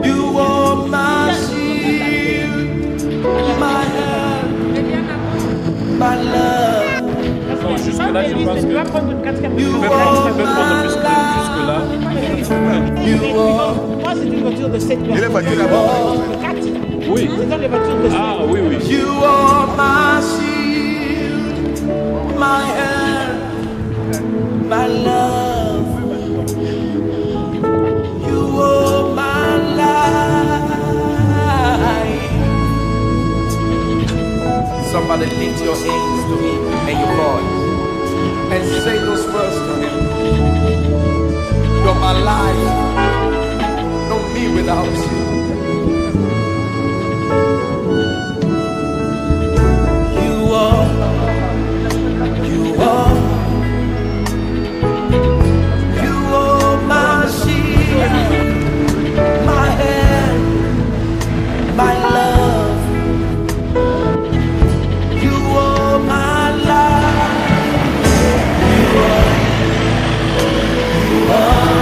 You are my shield, my help, my love. Non, jusque-là, je pense que... You peut are prendre my jusque-là. You are. Moi, c'est une voiture de 7 places. Il est voiture là-bas. Oui. C'est dans les voitures de 7 Ah, oui, oui. You are my shield, my help, my love. You are my life. Somebody lift your hands to him and your voice and say those words to him. You're my life, no me without you. You are, you are, you are my shield, my hand, my love. You are my life. You are, you are,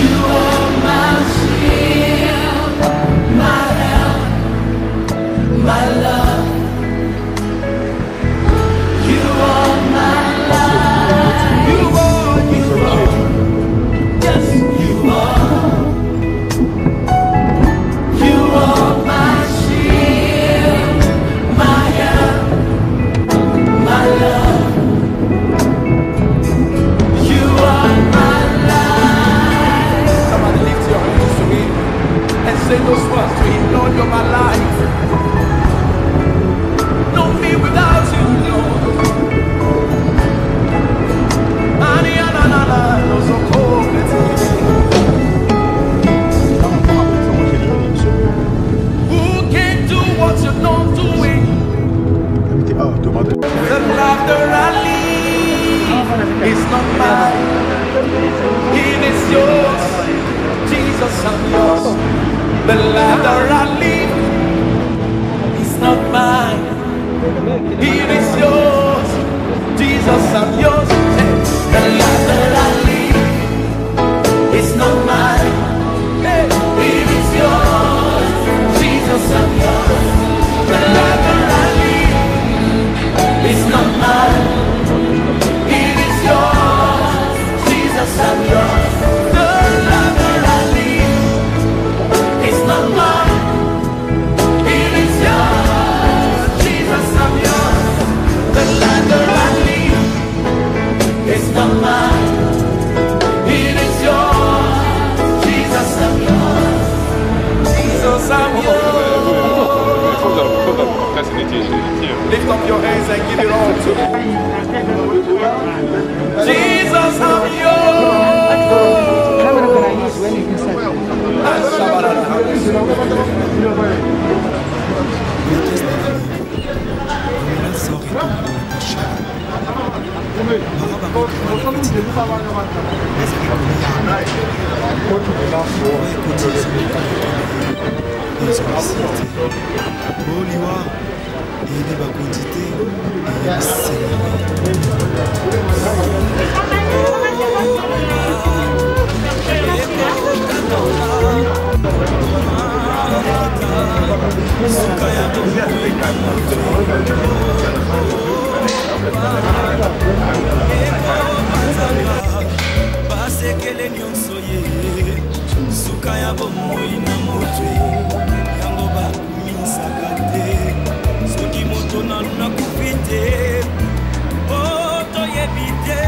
you are my shield, my help, my love. You are my life. You are, yes, you are. You are my shield, my help, my love. You are my life. Somebody lift your hands to him and say those words to him. Lord, you're my life. No me without you, Lord. Who can do what you're not doing? The laughter I leave is not mine. It is yours. Jesus, I'm yours. The laughter I leave is not mine. It is yours. Jesus, I'm yours. The laughter I leave is not mine. It is yours. Jesus, I'm yours. The laughter I leave is not mine. It is yours. Jesus, I'm yours. The laughter I leave is not mine. It is yours. Jesus, I'm yours. The laughter I leave is not mine. It is yours. Jesus, I'm yours. Jesus, I'm yours. Lift up your hands and give it all to him. Jesus, I'm basekele nyonso ye suka ya bomoi na motwe yango bakumisaka te soki moto nanu nakufi te toyebi te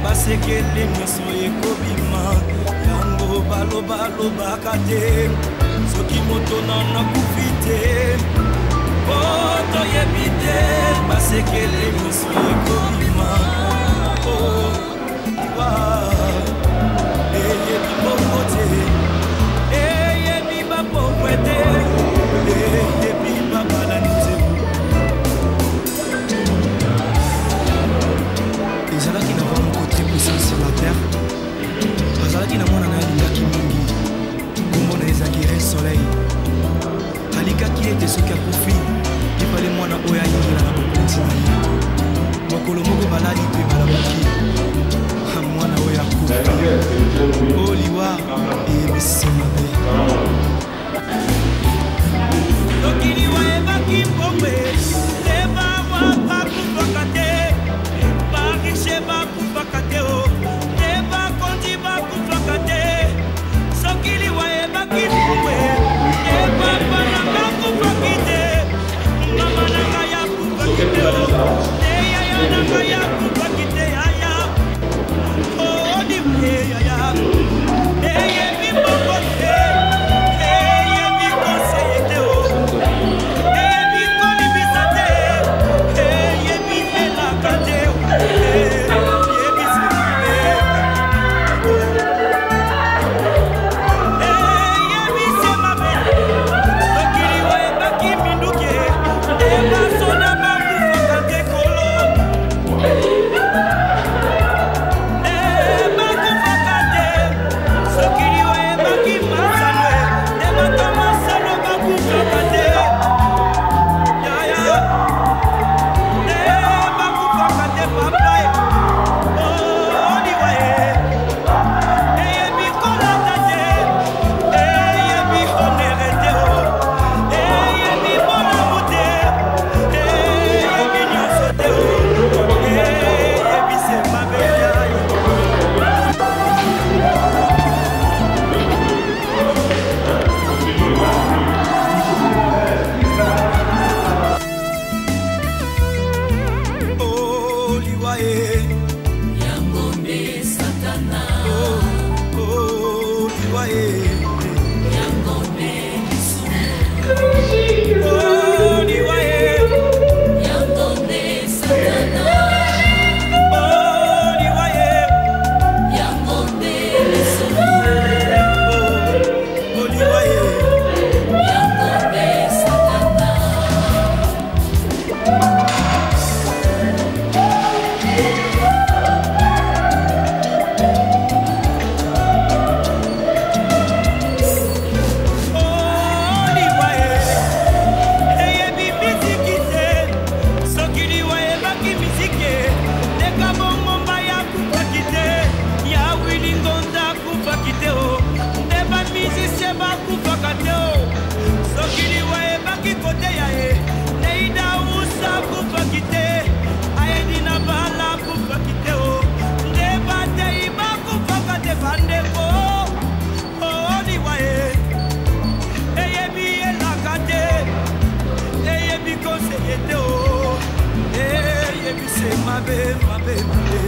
basekele nyonso ekobima yango balobalobaka te soki moto nanu nakufi te toyebi te basekele nyonso ekobima eyebi bongo te eyebi bapokwe te eyebi babalani te ezalaki na va moko très puissant sur la terre azalaki na mwana na alingaki mingi kombo na ezalaki re soleil alikaki ete soki akufi epale mwana oyo ayingela na bokonzi na ye mokolo moko balali mpe balamuki mwana oyo akufa oliwa eyebisi mabe soki liwa ebaki mbombe lebawa bakufaka te barishe bakufaka te o te bakonzi bakufaka te soki liwa ebaki mbombe ebaba nanga kufaki te mama nanga yakufaki te o te yaya nanga yakufaki te yaya odiwe yaya eyebi mboko te eyebi konseye te o eyebi kolibisa te eyebi elaka te eyebi sibe eyebi semabe sokiliwa ebaki minduke ebasona bakufaka te kolo bakufaka te sokiliwa ebaki masano ebatamasano bakufaka te yaya bakufaka te papa oliwa eyebi kolata te eyebi honere te eyebi bolamu te eyebi nyonso te eyebi semabe yayo oliwa Yangombe Satana, oliwa Yangombe Kisumu, oliwa Yangombe Satana, oliwa Yangombe Kisumu, oliwa Yangombe Satana. oliwa eyebi miziki te soki liwa ebaki miziki leka bongomba ya kufaki te ya wili ngonda kufaki te o nde bamizisie bakufaka te o soki liwa ebaki kote ya ye neida usa kufaki te ayedi na bala kufaki te o nde batei bakufaka te bandeko oliwa eyebi elaka te eyebi konseye te o eyebi se mabe mabe mabe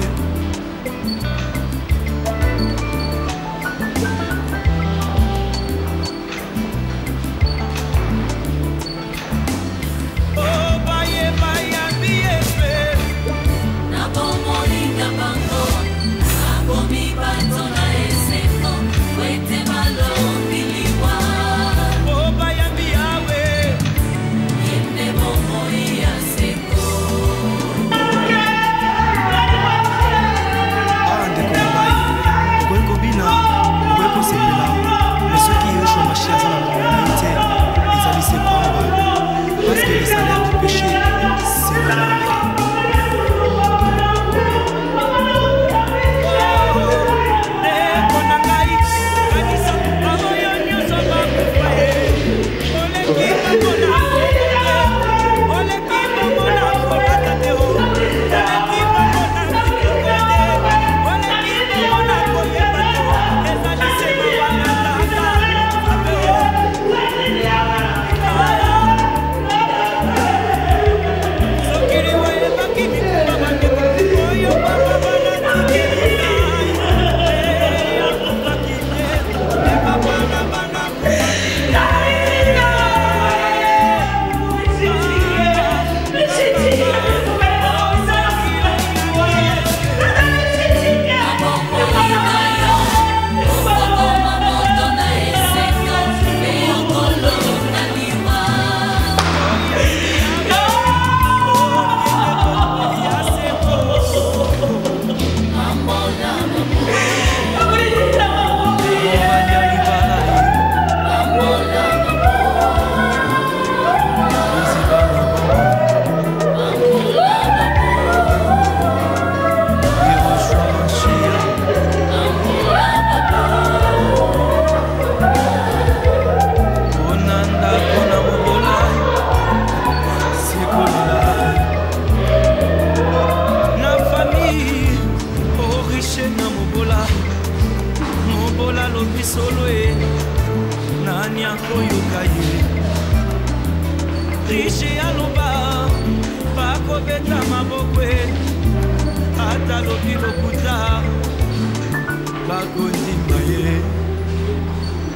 baye bayambi efe Na bomoli na bango, abomi bato na eseko, wete malombi liwa, bayambi yawe yende bomoi ya seko. ande ange aloba bakobeta maboko ata lobi lokuta bakondima ye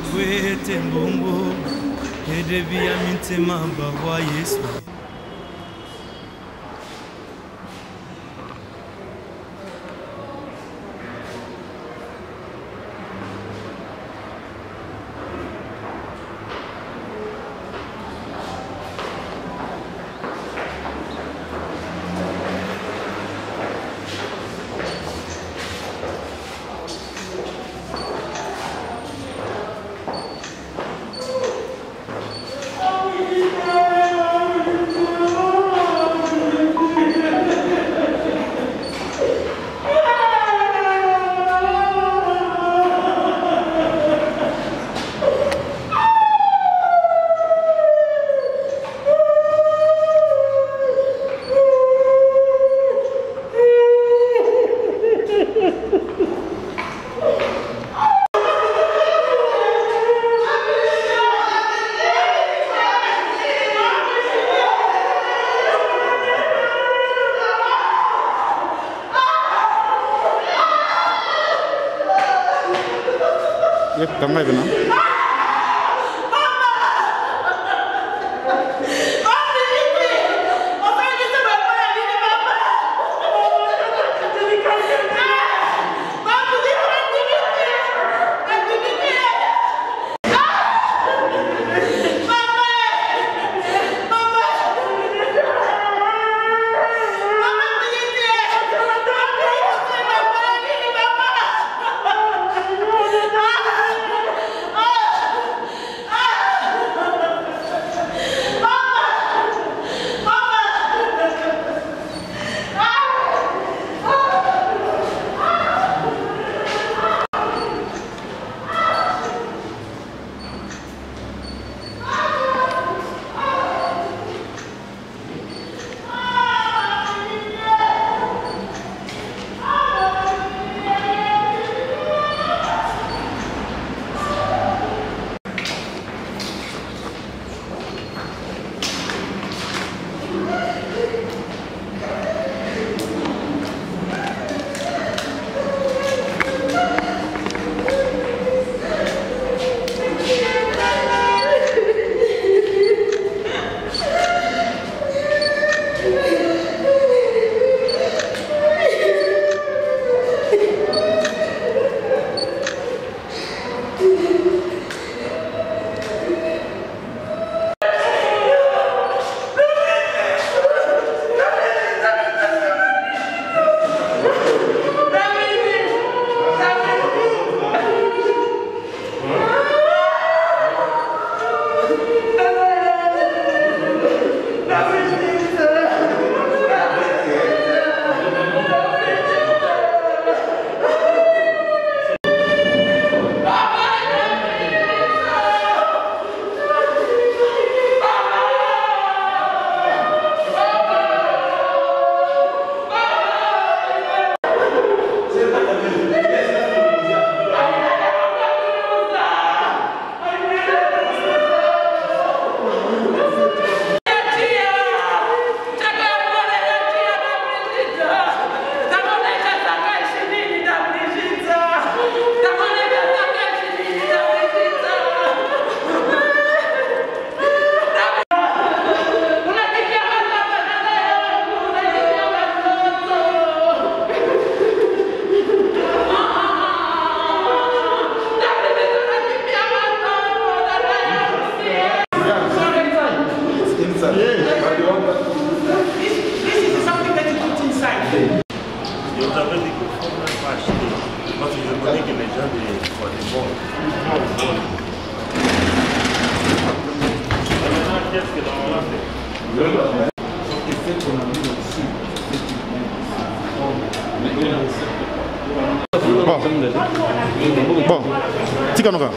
kwete mbongo edebi ya mitema bawa Yesu. Tangay ba na? Bon, Tikanoka.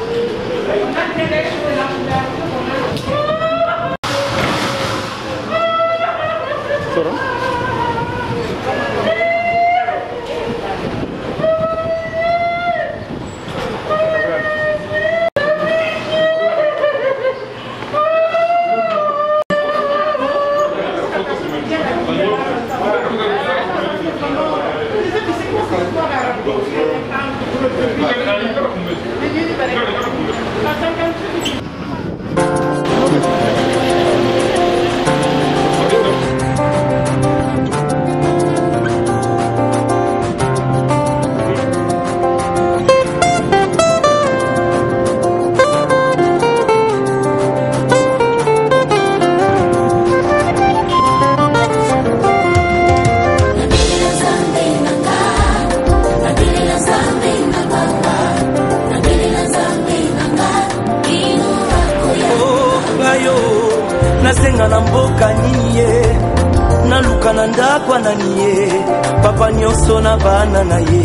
papa nyonso na bana na ye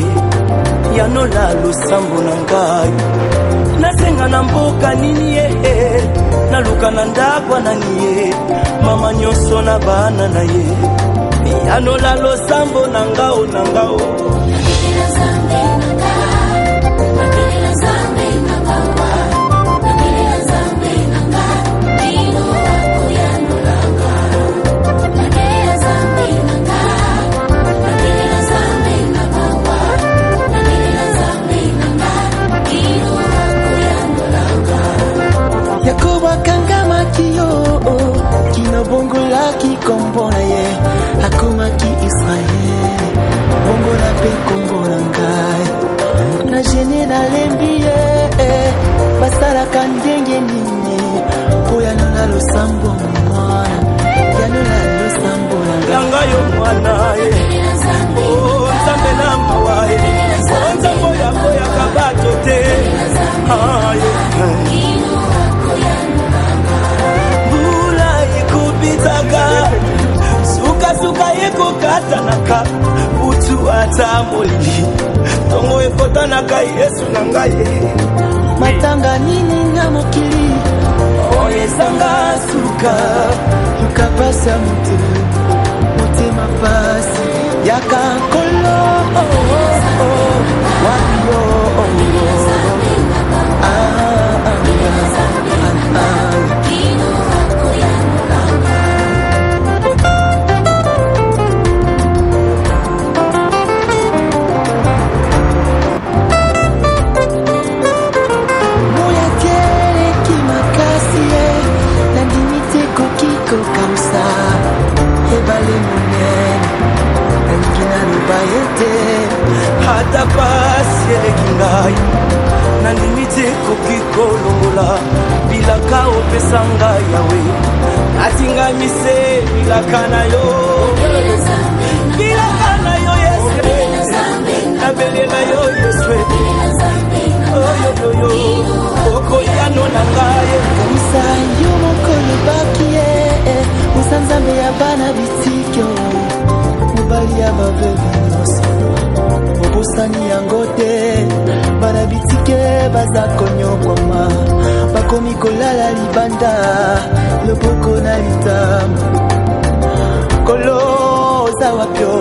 yanola losambo na ngai nasenga na mboka nini ye naluka na ndakwa nani ye mama nyonso na bana na ye yanola losambo na ngao na ngao bongola ki kombola ye akoma ki Israel bongola pe kombola ngai na general mbie basala kandenge nini oya na losambo mwana yanola losambo nanga yo mwana ye oh nzambe na mawa ye nzambo ya boya kabato te ah ye suka yeko katanaka utu atamoli tongo ekotanaka Yesu na ngai matanga nini na mokili oyesanga suka ukapasa mutu motema pasi yakankolo wabio hata pasi elekingai na limite kokikolongola bilaka opesanga yawe atingamise bilaka na yo Yesu nabelela yo Yesu oyoyoyo okoyano na ngai kamisa yo mokolo bakie musanzambe ya bana bitikyo mobali ya mabebi nyonso obosani yango te bana bitike baza konyokwama bakomi kolala libanda loboko na litama kolo oza wapyo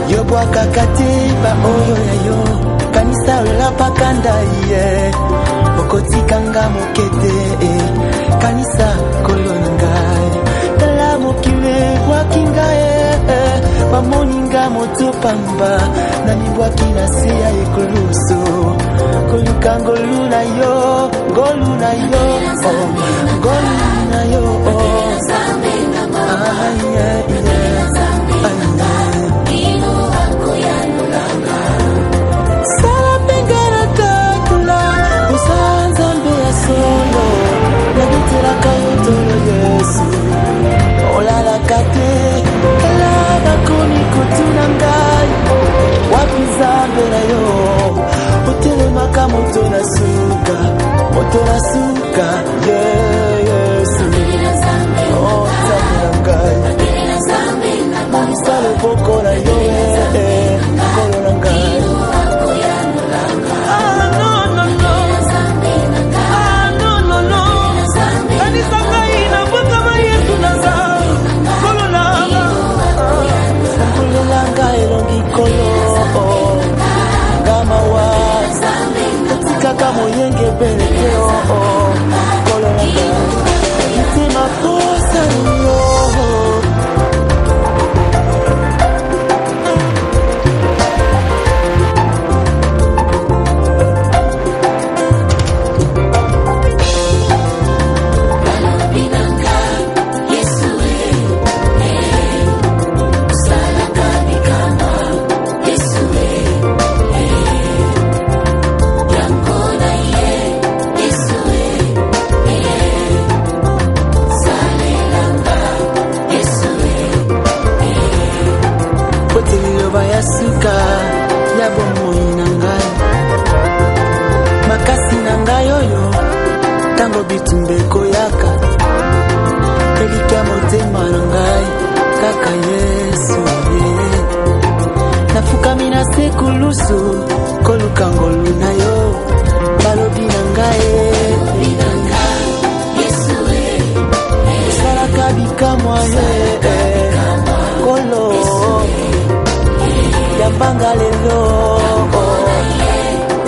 yobwaka katiba oyo ya yo kanisa olapakanda ye okotikanga mokete kanisa kolona ngai tala mokile bwaki ngai bamoninga moto pamba na mibwaki na se ya ekolusu koluka ngolu na yo ngolu na yo ngolu na yo Motorasuka, Yesu, oh, Zabirangai, Manisale Bokora, Kolorangai. Kama yenge beleke kolonga itima posa yo Yesu bitumbeko yaka elika motema na ngai kaka Yesu nafukami na sekulusu koluka ngolu na yo balobi na ngai osalaka bikamwa kolo yambanga lelo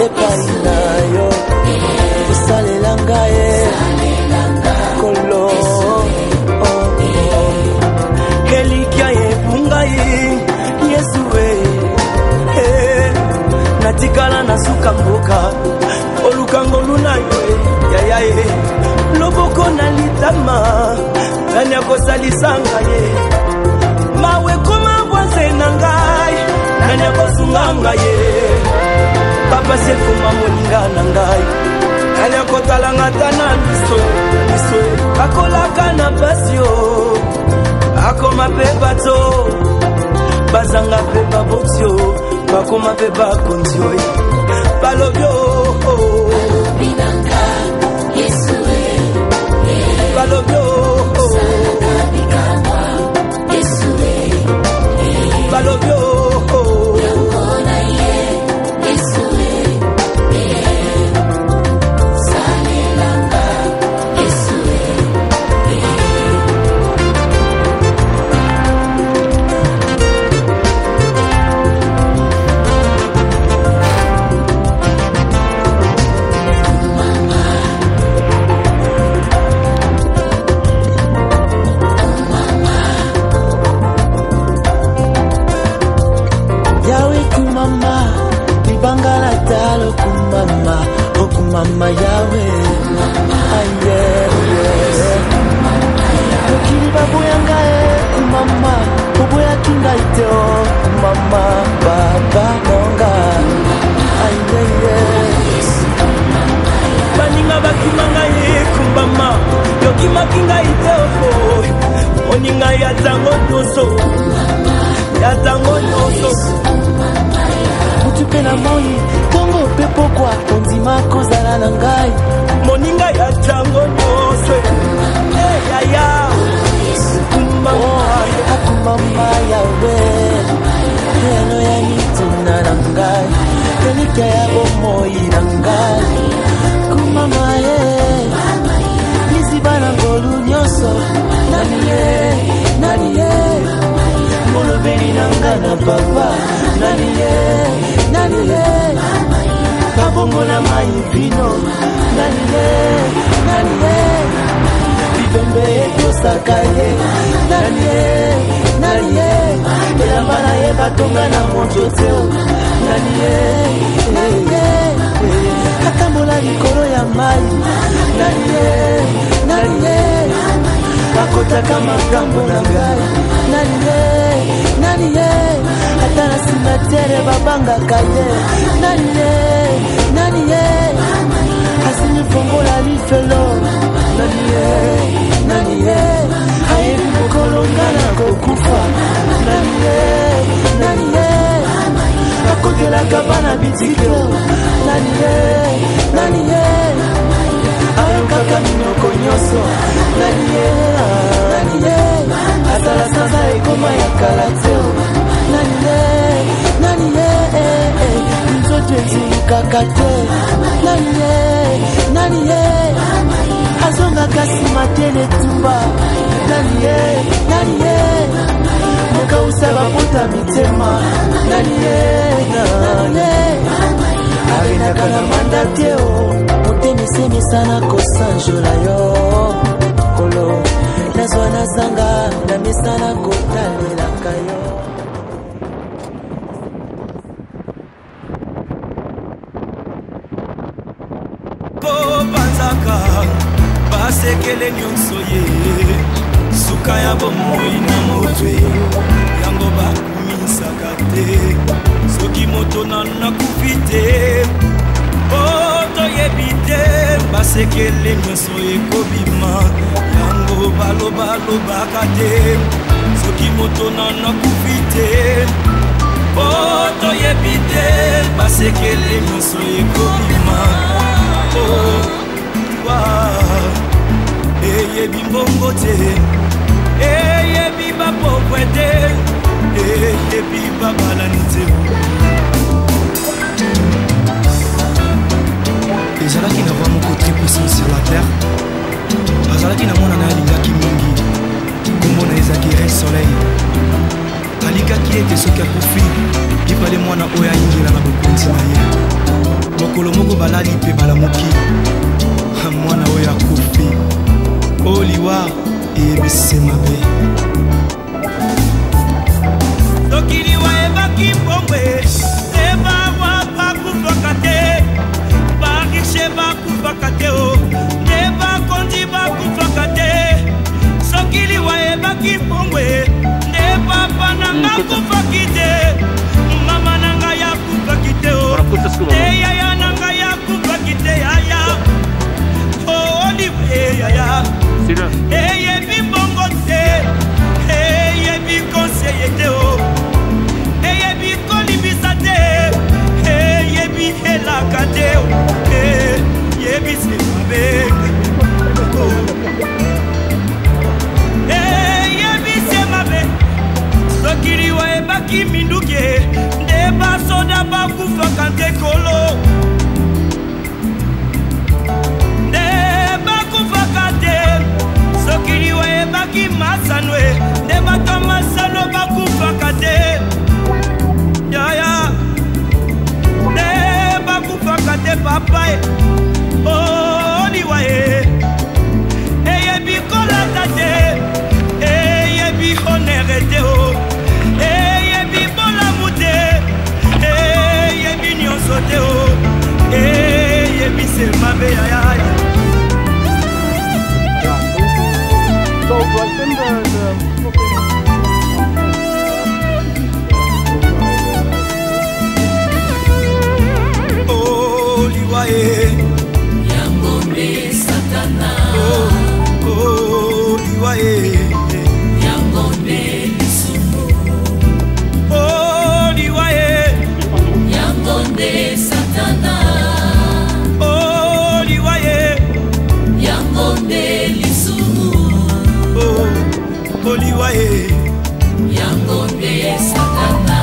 epai na yo osalela ngai kolo elikia yepunga Yesu natikala na suka mboka olukango luna yo yayaye loboko na litama nani akosalisa ngai mawe koma bwanze na ngai nani akosunga ngai papa sekoma moninga na ngai nani akotalanga tana liso akolaka na pasio akoma pe bato bazanga pe babotio bakoma pe bakonzio balobyo binanga Yesu balobyo Yesu balobyo yakona ye Yesu salelanga Yesu Mama Yahweh, aye, okili babu yanga kumama, bobo ya kinga iteo, kumama, baba monga, aye, baninga bakimanga kumama, yokima kinga iteo, oninga yatango noso, mutupe na moi. Pepo kwa ondima kozala na ngai moninga ya tango nyose ya kumama yawe eno ya mituna na ngai elika ya bomoi na ngai kumama liziba na ngolu nyonso nani ye molobeli na ngai na papa nani ye Babongo na mai vino nani bibembe etosakaye nani elambana ye batonga na monjoteo nani atambola likolo ya mai nani bakotaka makambo na ngai nani ata na simatere babangaka ye nani asini fongola lifelo nani ayebi kokolonga na kokufa nani akotelaka bana bitikelo nani ayokaka minoko nyonso nani atala sanza ekoma ya kala teo nani nzoto ezilukaka te nani azongaka nsima te letumba nani mokausa bapota mitema nani arenaka na manda teo motema esemesana kosanjola yo kolo nazwa nazanga na mesana kotalelaka yo basekele nyonso ye suka ya bomoi na motwe yango bakumisaka te soki moto nakufi te toyebi te basekele nyonso ekobima yango balobaka te soki moto nakufi te toyebi te basekele nyonso ekobima wow. bayebi mbongo te eyebi bapauvre te eyebi babalani te ezalaki na vraimen côté puissant sur la terre azalaki na mwana na alingaki mingi kombo na ezalaki res soleil alikaki ete soki akufi lipale mwana oyo ayingela na bokonzi na ye mokolo moko balali mpe balamuki mwana oyo akufi oliwa eyebisi mabe soki liwa ebaki mbongwe ebawa bakufaka te barishe bakufaka te o nde bakonzi bakufaka te soki liwa ebaki mbongwe nde papa nanga akufaki te mama nanga yakufaki te o nde yaya nanga yakufaki te yaya oliwe yaya eyebi mbongo te eyebi konseye te o eyebi kolibisa te eyebi elaka te o eyebisi mabe eyebisi mabe soki liwa ebaki minduki nde basoda bakufaka nte kolo nde bakufaka te soki liwa ebaki masano nde bato masano bakufaka te yaya nde bakufaka te papa oliwa eyebi kolata te eyebi honere te o eyebi bolamu te eyebi nyonso te o eyebi se mabe yaya oliwa Yangombe Satana oliwa Yangombe Lisumu oliwa Yangombe Satana oliwa Yangombe Lisumu oliwa Yangombe Satana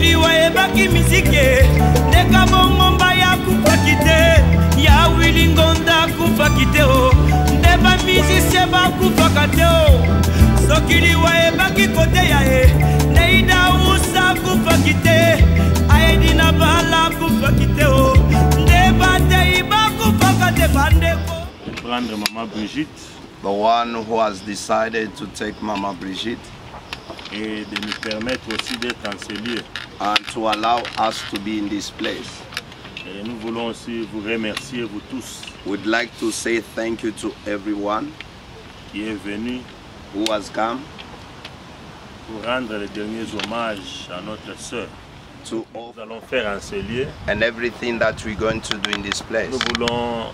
liwa ebaki mizike ndeka bongomba ya kufaki te ya wilingonda kufaki te o nde bamizisie bakufaka te o soki liwa ebaki kote ya e neida usa kufaki te aedi na bala kufaki te o nde batei bakufaka te bandeko Prendre Maman Brigitte. The one who has decided to take Mama Brigitte. Et de nous permettre aussi d'être en ce lieu. And to allow us to be in this place. Et nous voulons aussi vous remercier, vous tous, We'd like to say thank you to everyone qui est venu who has come pour rendre les derniers hommages à notre sœur. to Nous offer allons faire en ce lieu. and everything that we're going to do in this place. Nous voulons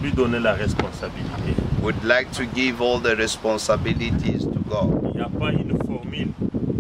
lui donner la responsabilité. We'd like to give all the responsibilities to God. Il n'y a pas une formule,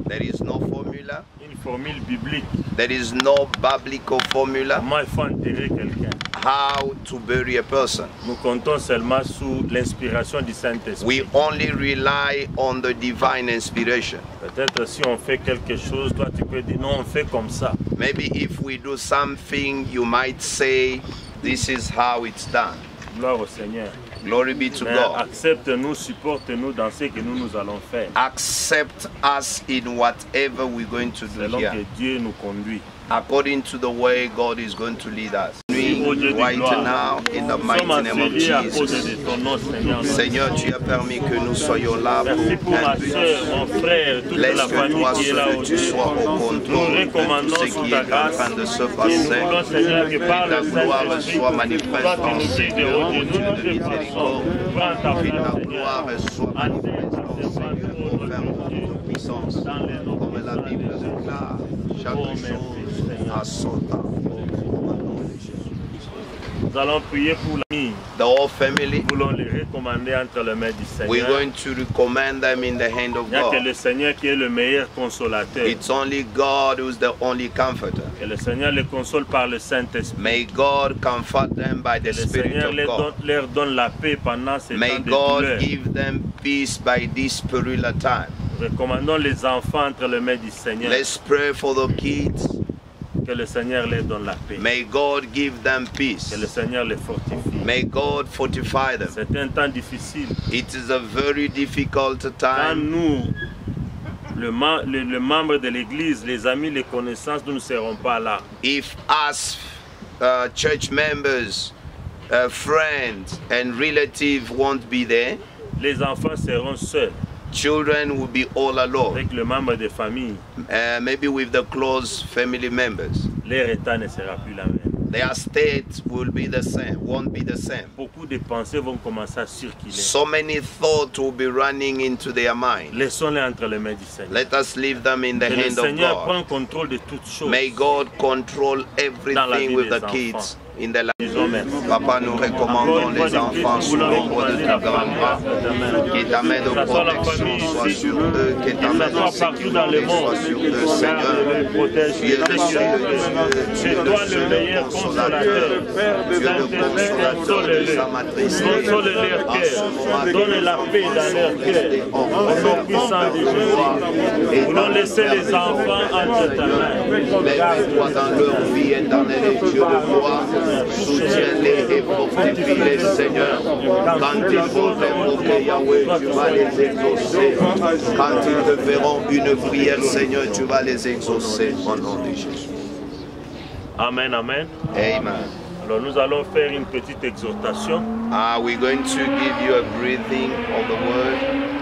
There is no formula. une formule biblique. There is no biblical formula Comment il faut enterrer quelqu'un. how to bury a person. Nous comptons seulement sous l'inspiration du Saint-Esprit. We only rely on the divine inspiration. Peut-être si on fait quelque chose, toi tu peux dire non, on fait comme ça. Maybe if we do something, you might say, this is how it's done. Gloire au Seigneur. Glory be to Mais God. accepte-nous, supporte-nous dans ce que nous allons faire. Accept us in whatever we're going to do Selon que here, Dieu nous conduit. according to the way God is going to lead us. Ô Dieu de Right gloire, now, in the nous sommes mighty name of enseignés à cause Jesus. de ton nom, Seigneur. Seigneur, tu as permis que nous soyons là Merci pour ma pour soeur, mon frère, toute Laisse la que famille toi qui est là seul tu aujourd'hui. sois au Nous contrôle de tout recommandons ce sous qui ta est en grâce. train de se Et nous passer. voulons, Seigneur, que par Ta le gloire Saint-Esprit, soit tu manifeste vas dans nous ce aider. Oh Dieu, nous de te plaçons. miséricorde. Prends ta Que ta place, gloire Seigneur. soit manifeste dans ce Seigneur pour faire toute puissance. Dans les noms Comme la Bible déclare, chaque Oh, merci, chose Seigneur. a son temps. Au nom de Jésus. Nous allons prier pour la famille. the whole family. Nous voulons les recommander entre les mains du We're Seigneur. going to recommend them in the hand of Il n'y a que God. le Seigneur qui est le meilleur consolateur. It's only God who's the only comforter. Que le Seigneur les console par le Saint-Esprit. May God comfort them by the Que le Spirit Seigneur of God. leur donne la paix pendant ces May temps de God douleur. give them peace by this peculiar time. Recommandons les enfants entre les mains du Seigneur. Let's pray for the kids. Que le Seigneur leur donne la paix. May God give them peace. Que le Seigneur les fortifie. May God fortify them. C'est un temps difficile. It is a very difficult Quand time. nous, le membre de l'église, les amis, les connaissances, nous ne serons pas là. If us church members, friends and relatives won't be there, Les enfants seront seuls children will be all alone. avec le membre de famille. Maybe with the close family members. Leur état ne sera plus la même. Their state will be the same, won't be the same. Beaucoup de pensées vont commencer à circuler. So many thoughts will be running into their mind. Laissons-les entre les mains du Seigneur. Let us leave them in the Que le hand of Seigneur God. prenne contrôle de toutes choses. May God control everything with the kids in the life. Disons merci. Papa, nous recommandons les enfants sous l'ombre de ton grand bras. Que ta main de protection soit sur eux, que ta main de sécurité soit sur eux, Seigneur. Tu es le seul C'est toi le meilleur consolateur. Tu es le consolateur de sa matrice. Console leur cœur. Donne la paix dans leur cœur. Au nom puissant de Jésus. Nous voulons laisser les enfants entre ta main. Lève-toi dans leur vie éternelle, Dieu de gloire. Soutiens-les et fortifie-les, Seigneur. Quand ils vont t'invoquer, Yahweh, tu vas les exaucer. Quand ils te feront une prière, Seigneur, tu vas les exaucer au nom de Jésus. Amen, amen. Amen. Alors nous allons faire une petite exhortation. We're going to give you a breathing of the word.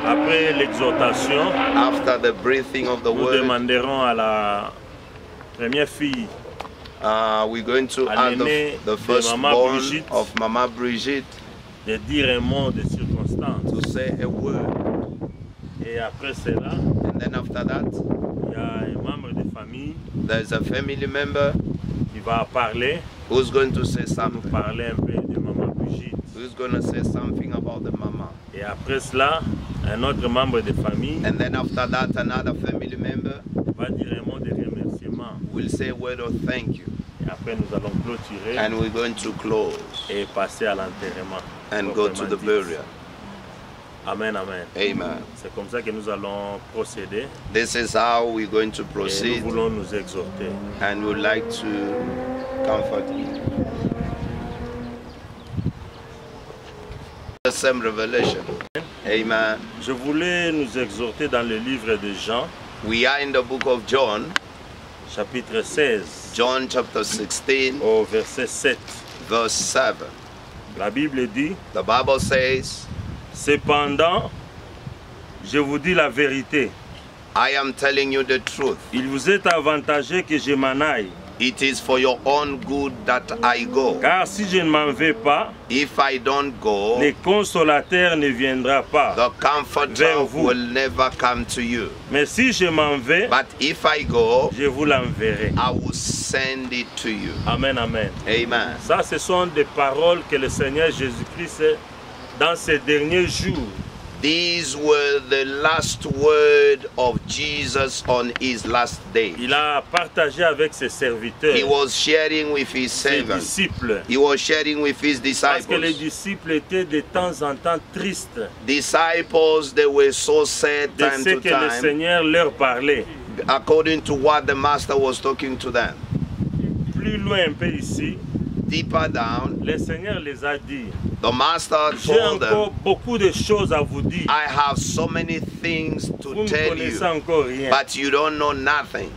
Après l'exhortation, After the breathing of the nous word, demanderons à la première fille we're going to à ask l'aînée the de Maman firstborn Brigitte of Mama Brigitte de dire un mot de circonstance. to say a word. Et après cela, And then after that, il y a un membre de famille there's a family member qui va parler, who's going to say nous something. parler un peu de Maman Brigitte. Who's going to say something about the mama. Et après cela, un autre membre de famille And then after that, another family member va dire un mot de remerciement. will say a word of thank you. Et après, nous allons clôturer And we're going to close et passer à l'enterrement. and go to the burial. Amen, amen. Amen. C'est comme ça que nous allons procéder. This is how we're going to Et proceed, nous voulons nous exhorter. and we'd like to comfort you. The same revelation. Amen. Je voulais nous exhorter dans le livre de Jean, We are in the book of John, chapitre 16, John chapter 16, au verset 7. verse 7. La Bible dit, The Bible says, cependant, je vous dis la vérité, I am telling you the truth. il vous est avantageux que je m'en aille. It is for your own good that I go. Car si je ne m'en vais pas, If I don't go, le consolateur ne viendra pas. the comforter vers vous. will never come to you. Mais si je m'en vais, But if I go, je vous l'enverrai. I will send it to you. Amen, amen. Amen. Ça, ce sont des paroles que le Seigneur Jésus-Christ, dans ces derniers jours, These were the last word of Jesus on his last day. il a partagé avec ses serviteurs, He was sharing with his ses servants. disciples. He was sharing with his Parce que les disciples. disciples étaient de temps en temps tristes Disciples, they were so sad de time ce to que le time, Seigneur leur parlait. according to what the master was talking to them. Plus loin un peu ici, Deeper down, le Seigneur les a dit, the master j'ai told them, encore beaucoup de choses à vous dire. I have so many things Vous to ne tell connaissez you, encore rien. but you don't know nothing.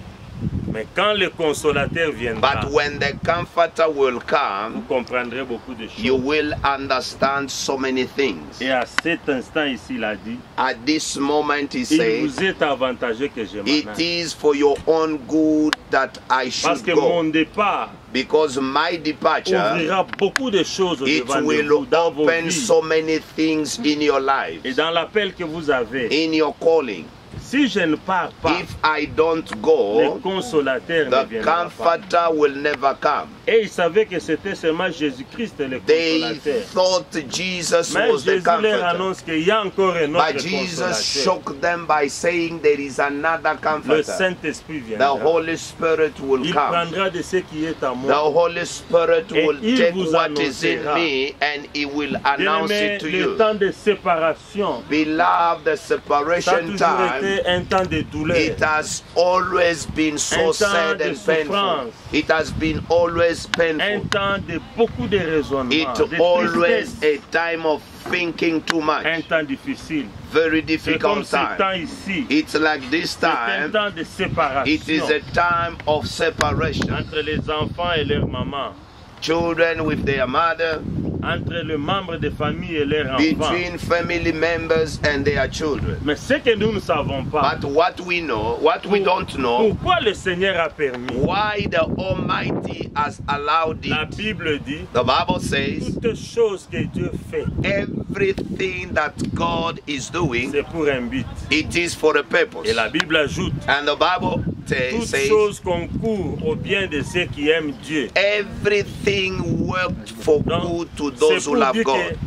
Mais quand le consolateur viendra, But when the comforter will vous come, comprendrez beaucoup de you choses. will understand so many things. Et à cet instant ici, il a dit, At this moment, he il says, vous est avantageux que je m'en it aille. is for your own good that I Parce should que go. mon départ Because my departure, ouvrira beaucoup de choses it devant will vous dans vos open vies so many things in your et lives, dans l'appel que vous avez. in your calling. Si je ne pars pas, If I don't le go, consolateur ne the viendra pas. comforter will never come. Et ils savaient que c'était seulement Jésus-Christ le They consolateur. thought Jesus Mais was the Jésus leur comforter. annonce qu'il y a encore un autre But Jesus consolateur. shook them by saying there is another Le comforter. Saint-Esprit The viendra. Holy Spirit will Il come. prendra de ce qui est à The moi. Holy Spirit Et will il take vous what is in annoncera. me and He will announce Bien-aimés, it to le you. temps de séparation, Beloved, the ça a separation toujours time, été un temps de douleur. it has always been so Un temps sad de and painful. souffrance. It has been always Un painful. temps de beaucoup de raisonnements, It's de always tristesse. a time of thinking too Un much. temps difficile. Very C'est comme difficult ce temps time. ici. It's like this C'est un time. temps de séparation It is a time of separation. entre les enfants et leur maman, Children with their mother, entre les membres de famille et leurs enfants. between family members and their children. Mais ce que nous ne savons pas, But what we know, what we don't know, pourquoi le Seigneur a permis. why the Almighty has allowed La it. Bible dit, The Bible says toutes choses que Dieu fait, everything that God is doing, c'est pour un but. it is for a purpose. Et la Bible ajoute, And the Bible toutes says choses concourent au bien de ceux qui aiment Dieu. everything worked for Donc, good to c'est those who pour love dire que God.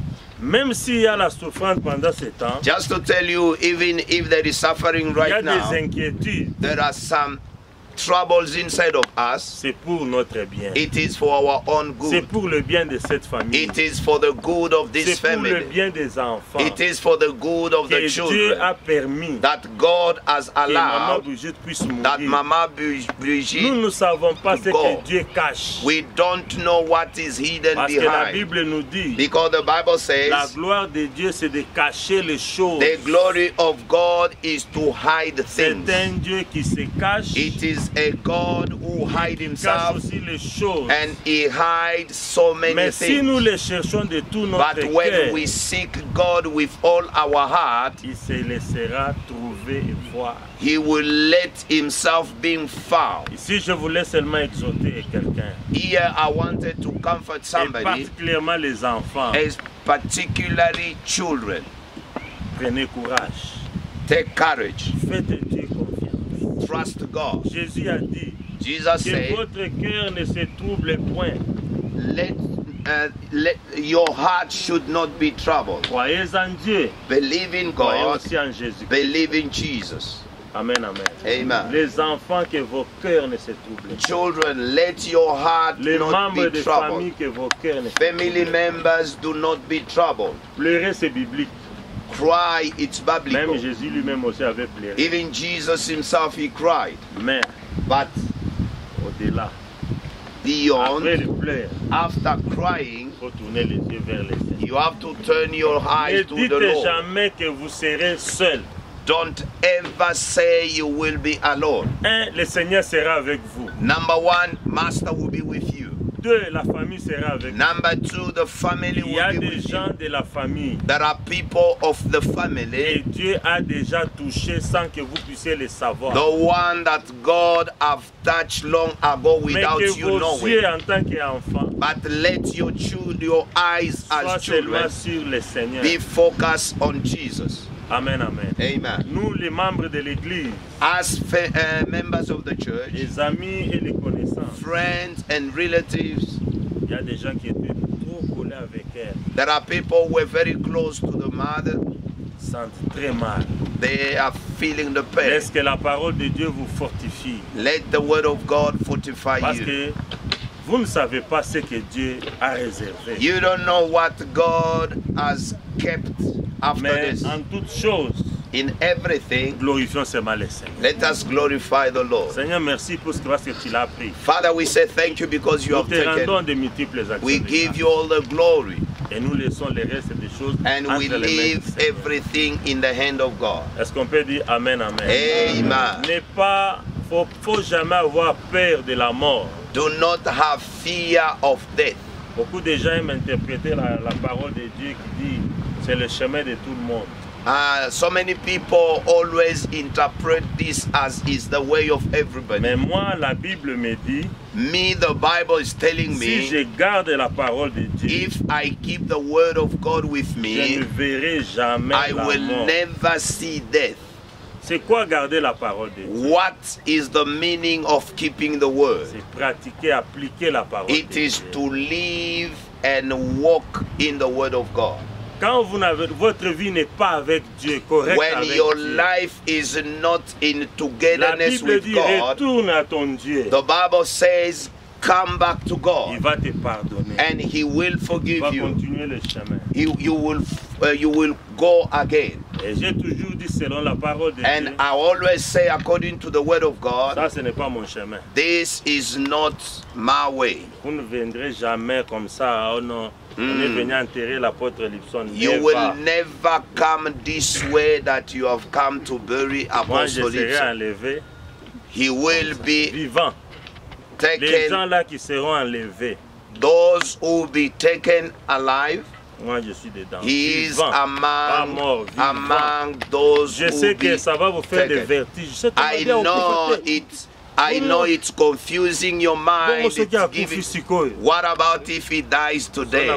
même s'il y a la souffrance pendant ce temps, Just to tell you, even if there is suffering il y a right now, des inquiétudes, there are some troubles inside of us. c'est pour notre bien. It is for our own C'est good. pour le bien de cette famille. It is for the good of this C'est pour le family. bien des enfants. It is for the good of Que the Dieu children a permis that God has que Maman allowed Brigitte puisse that mourir. Mama Nous Brigitte, ne savons pas ce go. que Dieu cache. we don't know what is hidden Parce que la behind. Bible nous dit, Because the Bible la says gloire de Dieu c'est de cacher les choses. the glory of God is to hide C'est things. un Dieu qui se cache, It is a God who hides qui cache himself aussi les choses. and he hides so many Mais si nous things. les cherchons de tout notre But when cœur, we seek God with all our heart, il se laissera trouver et voir. he will let himself be found. Ici, je voulais seulement exhorter quelqu'un, Here I wanted to comfort et somebody, particulièrement les enfants. as particularly children. Prenez courage. Take courage. Faites Dieu confiance. Trust God. Jésus a dit Jesus que said, votre cœur ne se trouble point. let your heart should not be troubled. Croyez en Dieu. Believe in Croyez God. aussi en Jésus. Believe in Jesus. Amen, amen. Amen. Les enfants, que vos cœurs ne se troublent pas. Children, let your heart Les not membres be de troubled. famille, que vos cœurs ne se Family members, do not be troubled. Pleurer, c'est biblique. Cry, it's Même biblical. Jésus lui-même aussi avait pleuré. Even Jesus himself, he cried. Mais But au-delà, après beyond, le pleurs, after crying, il faut tourner les yeux vers les Seigneur. you have to turn your Ne eyes to dites the Lord. jamais que vous serez seul. Don't ever say you will be alone. Un, le Seigneur sera avec vous. Number one, Master will be with you. Deux, la famille sera avec vous. Number two, the family Il y a will be des with gens you. de la famille. There are people of the Et family, Dieu a déjà touché sans que vous puissiez le savoir. the one that God have touched long ago Mais without que you vos yeux knowing. en tant qu'enfant But let your eyes soient as seulement children sur le Seigneur. be focused on Jesus. Amen, amen. Amen. Nous, les membres de l'Église, As members of the church, les amis et les connaissances, friends and relatives, il y a des gens qui étaient trop collés avec elle, there are people who were very close to the mother. sentent très mal. They are feeling the pain. Laisse que la parole de Dieu vous fortifie. Let the word of God fortify Parce you. que vous ne savez pas ce que Dieu a réservé. You don't know what God has kept after Mais this. en toutes choses, In everything, glorifions seulement le Seigneur. let us glorify the Lord. Seigneur, merci pour ce que tu l'as pris. Father, we say thank you because you Nous have te rendons taken. de multiples actions. We de give grâce. you all the glory Et nous laissons le reste des choses and we entre les mains du leave Seigneur. everything in the hand of God. Est-ce qu'on peut dire Amen, Amen? Amen. Faut jamais avoir peur de la mort. Do not have fear of death. Beaucoup de gens aiment interpréter la parole de Dieu qui dit c'est le chemin de tout le monde. So many people always interpret this as is the way of everybody. Mais moi, la Bible me dit, Me, the Bible is telling si je me, garde la parole de Dieu, if I keep the word of God with je ne me, verrai jamais I la will mort. never see death. C'est quoi garder la parole de Dieu? What is the meaning of keeping the word? C'est pratiquer, appliquer la parole It de is Dieu. to live and walk in the word of God. Quand vous n'avez, votre vie n'est pas avec Dieu, correcte When avec your Dieu, life is not in la togetherness Bible with dit God, retourne à ton Dieu. the Bible says, come back to Il God va te pardonner. and He will Il forgive va you. continuer le chemin. You will go again. Et j'ai toujours dit selon la parole de And Dieu, I always say, according to the word of God, ça ce n'est pas mon chemin. this is not my way. Vous ne viendrez jamais comme ça. Oh non, on est venu enterrer l'apôtre Lipson. You Never. will never come this way that you have come to bury Moi, je Apostle serai Lipson. enlevé He will be vivant. Les gens taken, là qui seront enlevés, those who will be taken alive. moi je suis dedans. He is Vivant, pas among, mort, vivant. among those Je who sais will que be ça va vous faire des taken. vertiges. Je sais que I know it. I know it's confusing your mind. It's giving, what about if he dies today?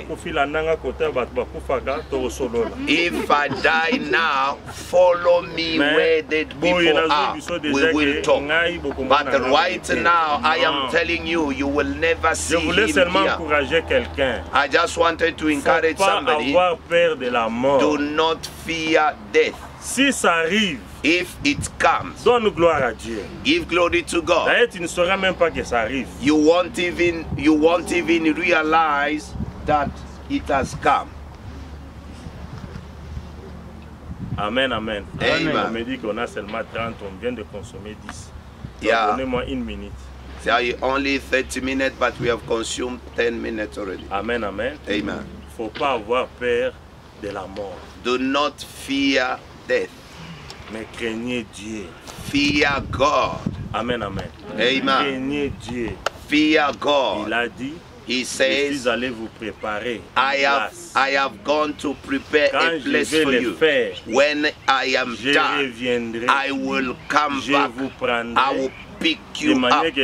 If I die now, follow me where the people are. We will talk. But right now, I am telling you, you will never see him here. I just wanted to encourage somebody. Do not fear death. Si ça arrive, if it comes, donne gloire à Dieu. Give glory to God. D'ailleurs, tu ne sauras même pas que ça arrive. You won't even realize that it has come. Amen, amen. Amen. On me dit qu'on a seulement 30, on vient de consommer 10. Yeah. Donnez-moi une minute. Say only 30 minutes, but we have consumed 10 minutes already. Amen, amen. Amen. Faut pas avoir peur de la mort. Do not fear death. Mais craignez Dieu. Fear God. Amen, amen. Amen. Craignez Dieu. Fear God. Il a dit, He je says, suis allé vous préparer. I have gone to prepare a place for you. When I am done, I will come back. I will pick you up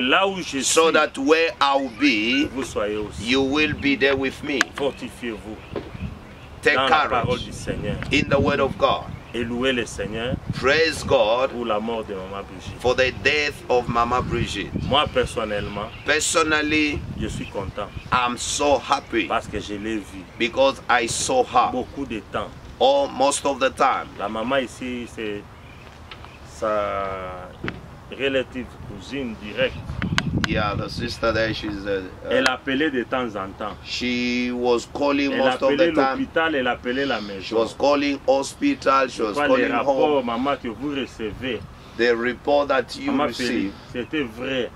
so that where I will be, you will be there with me. Fortifiez-vous. Take courage in the word of God. Et louez le Seigneur praise God pour la mort de Maman Brigitte. For the death of Mama Brigitte. Moi personnellement, je suis content. I'm so happy parce que je l'ai vu. Because I saw her. Beaucoup de temps. Most of the time. La maman ici, c'est sa relative cousine directe. Yeah, the sister there, she's elle appelait de temps en temps. She was calling elle most of the time. L'hôpital, elle appelait la maison. She was calling hospital, she was calling les rapports, home. maman, que vous recevez. The report that you received. C'était vrai.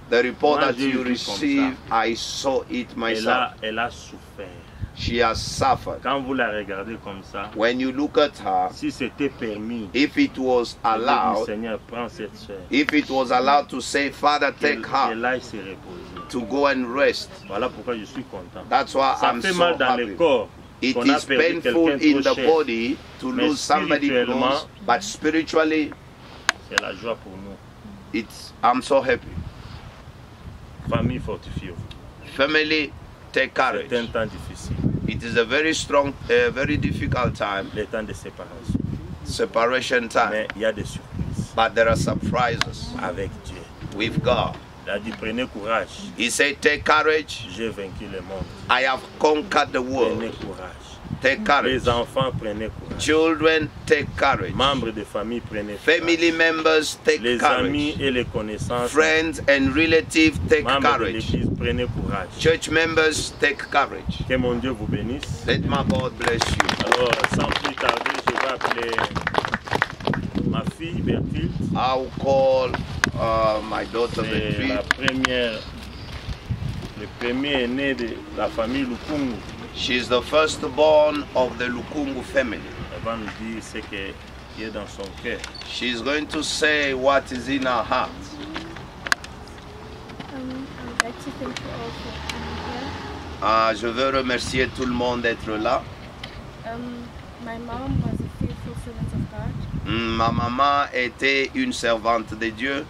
The report that you received, I saw it myself. Elle a souffert. She has suffered. Quand vous la regardez comme ça, when you look at her, si c'était permis, if it was allowed, Seigneur, prends cette soeur, if it was allowed to say, Father, take her se reposer. To go and rest. Voilà pourquoi je suis content. That's why ça I'm fait so mal dans happy. Le corps, it is painful in the body to lose somebody close, but spiritually, c'est la joie pour nous. I'm so happy. Famille, fortifiez-vous. Family, take courage. C'est un temps difficile. It is a very strong, very difficult time. Le temps de séparation. Separation time. Mais il y a des surprises. But there are surprises. Avec Dieu. With God. Il a dit prenez courage. He said, take courage. J'ai vaincu le monde. I have conquered the world. Prenez courage. Take courage. Les enfants, prenez courage. Children, take courage. Membres de famille, prenez courage. Family members, take les courage. Amis et les connaissances. Friends and relatives, take membres courage. De l'église, prenez courage. Church members, take courage. Que mon Dieu vous bénisse. Let my God bless you. Alors, sans plus tarder, je vais appeler ma fille Berthilde. I'll call my daughter Berthilde. La première, le premier aîné de la famille Lukungu. She's the firstborn of the Lukungu family. Elle va nous dire ce qui est dans son cœur. She's going to say what is in her heart. I'd like to thank you all for coming here. Je veux remercier tout le monde d'être là. My mom was a faithful servant of God. Ma maman était une servante de Dieu.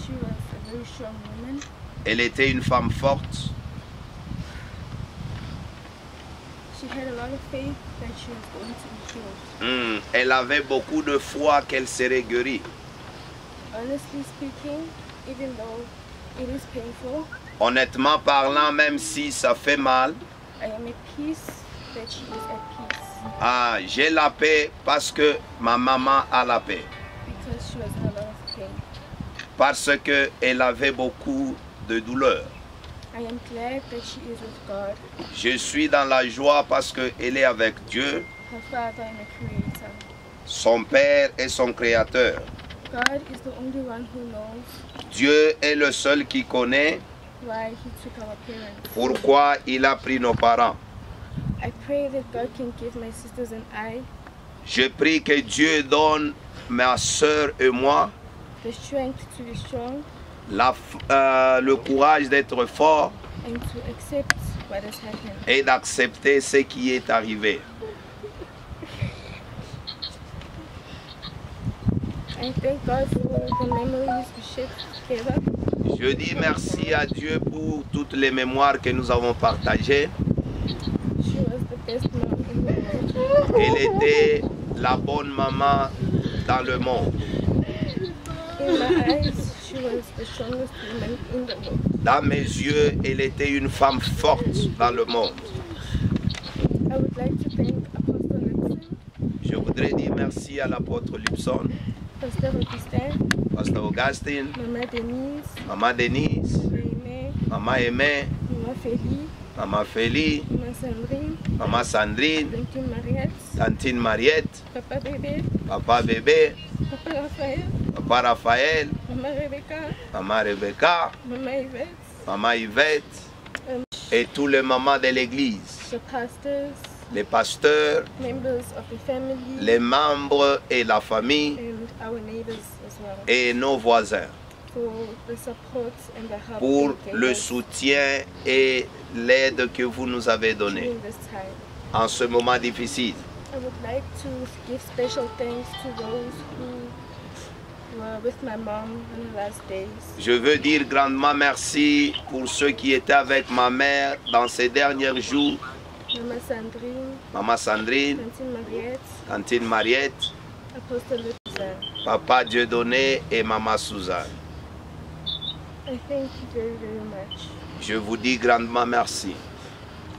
She was a very strong woman. Elle était une femme forte. she had a lot of faith that she was going to be healed. Elle avait beaucoup de foi qu'elle serait guérie. Honestly speaking, even though it is painful, Honnêtement parlant, même si ça fait mal, I am at peace that she is at peace. J'ai la paix parce que ma maman a la paix. Because she was in a lot of pain. Parce qu'elle avait beaucoup de douleur. I am glad that she is with God, Je suis dans la joie parce qu'elle est avec Dieu, her Father and the Creator. son Père et son Créateur. God is the only one who knows Dieu est le seul qui connaît why He took our parents. pourquoi il a pris nos parents. I pray that God can give my sisters and I Je prie que Dieu donne ma soeur et moi the strength to be strong le courage d'être fort and to accept what has happened. et d'accepter ce qui est arrivé. I thank God for the memories we shared together. Je dis merci à Dieu pour toutes les mémoires que nous avons partagées. She was the best mom in the world. Elle était la bonne maman dans le monde. In my eyes, she was the strongest woman in the world. Dans mes yeux, elle était une femme forte dans le monde. I would like to thank Apostle Lipson, Je voudrais dire merci à l'apôtre Lipson, Pastor Augustin, Pasteur Augustine, Mama Denise, Maman Denise, Aimé, Maman Aimé, Mama Feli, Maman Félie, Mama Sandrine, Maman Sandrine, Tantine Mariette, Tantine Mariette, Papa Bébé, Papa Bébé, Papa Raphaël, Papa Raphaël, Mama Rebecca, Maman Rebecca, Mama Yvette, Maman Yvette et tous les mamans de l'église, the pastors, les pasteurs, members of the family, les membres et la famille and our neighbors as well, et nos voisins for the support and the help pour you gave le us soutien et l'aide que vous nous avez donnée during this time. en ce moment difficile. I would like to give special thanks to those who were with my mom in the last days. Je veux dire grandement merci pour ceux qui étaient avec ma mère dans ces derniers jours. Mama Sandrine, Maman Sandrine, Tantine Mariette, Tantine Mariette, Apostle Lipson. Papa Dieudonné et Maman Suzanne. I thank you very, very much. Je vous dis grandement merci.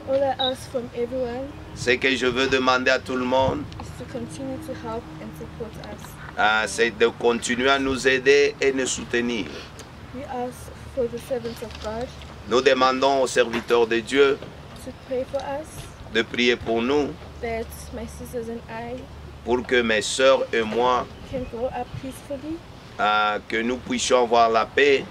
All I ask from everyone Ce que je veux demander à tout le monde, is to continue to help and support us. c'est de continuer à nous aider et nous soutenir. We ask for the servants of God Nous demandons aux serviteurs de Dieu to pray for us, de prier pour nous, that my sisters and I pour que mes soeurs et moi, can grow up peacefully que nous puissions avoir la paix,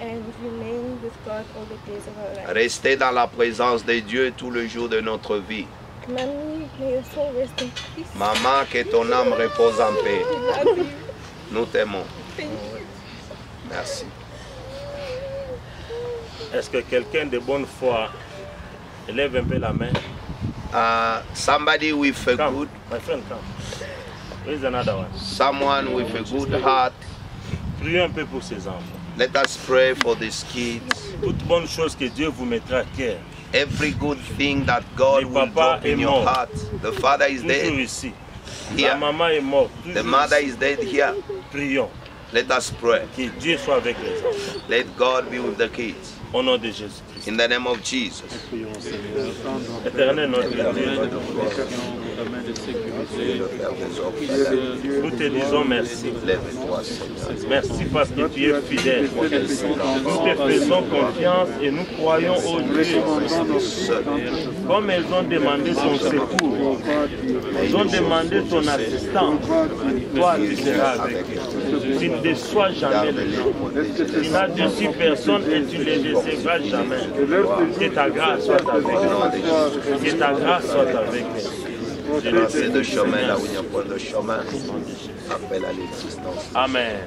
and remain with God all the days of our life. rester dans la présence de Dieu tout le jour de notre vie. Mommy, may your soul rest in peace. Maman, que ton âme repose en paix. We love you. Nous t'aimons. Thank you. Merci. Est-ce que quelqu'un de bonne foi élève un peu la main? Somebody with a Come, good, my friend, come. Here's another one. someone with a good heart. Priez un peu pour ces enfants. Let us pray for these kids. Toute bonne chose que Dieu vous mettra à cœur. Every good thing that God Le will papa drop in est your mort. heart. The father is Toujours dead ici. La here. maman est morte. The Toujours mother ici. is dead here. Prions. Let us pray. Que Dieu soit avec les enfants. Let God be with the kids. Au nom de Jésus-Christ. In the name of Jesus. Éternel notre Dieu, nous te disons merci. Lève-toi, Seigneur. Merci parce que tu es fidèle. Nous te faisons confiance et nous croyons au Dieu. Comme elles ont demandé ton secours, elles ont demandé ton assistance, toi tu seras avec eux. Tu ne déçois jamais les gens. Tu n'as déçu personne et tu ne les décevras jamais. Que ta grâce soit avec eux. Que ta grâce soit avec eux. Je le Assez prie de chemin là où il n'y a pas de chemin. Appelle à l'existence. Amen.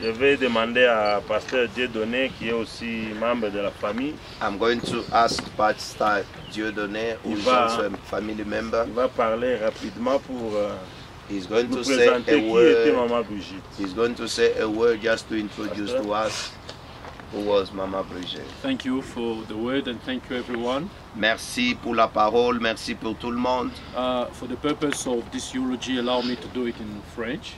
Je vais demander à Pasteur Dieudonné, qui est aussi membre de la famille. I'm going to ask Pastor Dieudonné, who is also a family member. Il va parler rapidement pour He's going nous to say présenter a qui était word. Maman Brigitte. He's going to say a word just to introduce to us who was Mama Brigitte. Thank you for the word and thank you everyone. Merci pour la parole, merci pour tout le monde. For the purpose of this eulogy, allow me to do it in French.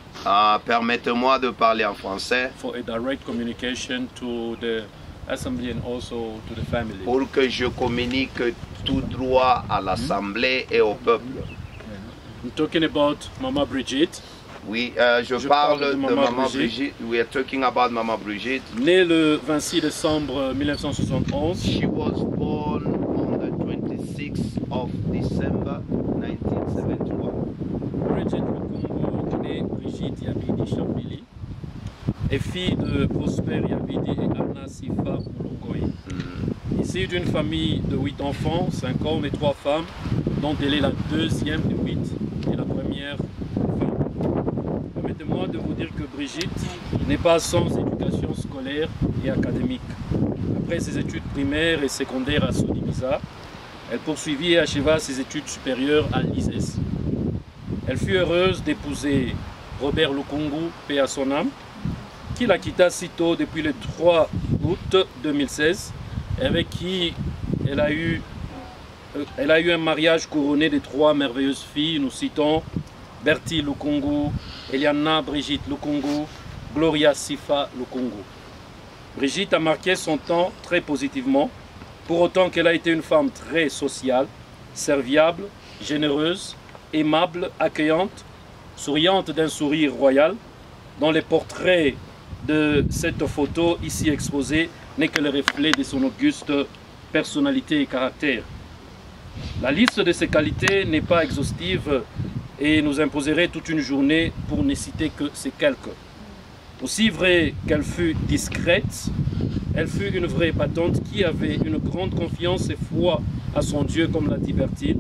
Permettez-moi de parler en français. For a direct communication to the assembly and also to the family. Pour que je communique tout droit à l'assemblée et au peuple. I'm talking about Mama Brigitte. Oui, je parle de Maman Brigitte. We are talking about Mama Brigitte. Née le 26 décembre 1971. She was born on the 26th of December 1971. Brigitte Lukungu, née Brigitte Yabidi Chambili, est fille de Prosper Yabidi et Anna Sifa Mulongoi. Issue d'une famille de 8 enfants, 5 hommes et 3 femmes, dont elle est la deuxième de 8 et la première femme. Permettez-moi de vous dire que Brigitte n'est pas sans éducation scolaire et académique. Après ses études primaires et secondaires à Sodimisa, elle poursuivit et acheva ses études supérieures à l'ISES. Elle fut heureuse d'épouser Robert Lukungu, paix à son âme, qui la quitta si tôt depuis le 3 août 2016, avec qui elle a eu un mariage couronné de 3 merveilleuses filles. Nous citons Bertie Lukungu, Eliana Brigitte Lukungu, Gloria Sifa Lukungu. Brigitte a marqué son temps très positivement, pour autant qu'elle a été une femme très sociale, serviable, généreuse, aimable, accueillante, souriante d'un sourire royal, dont les portraits de cette photo ici exposée n'est que le reflet de son auguste personnalité et caractère. La liste de ses qualités n'est pas exhaustive et nous imposerait toute une journée pour ne citer que ces quelques. Aussi vrai qu'elle fut discrète, elle fut une vraie épatante qui avait une grande confiance et foi à son Dieu, comme l'a dit Bertille.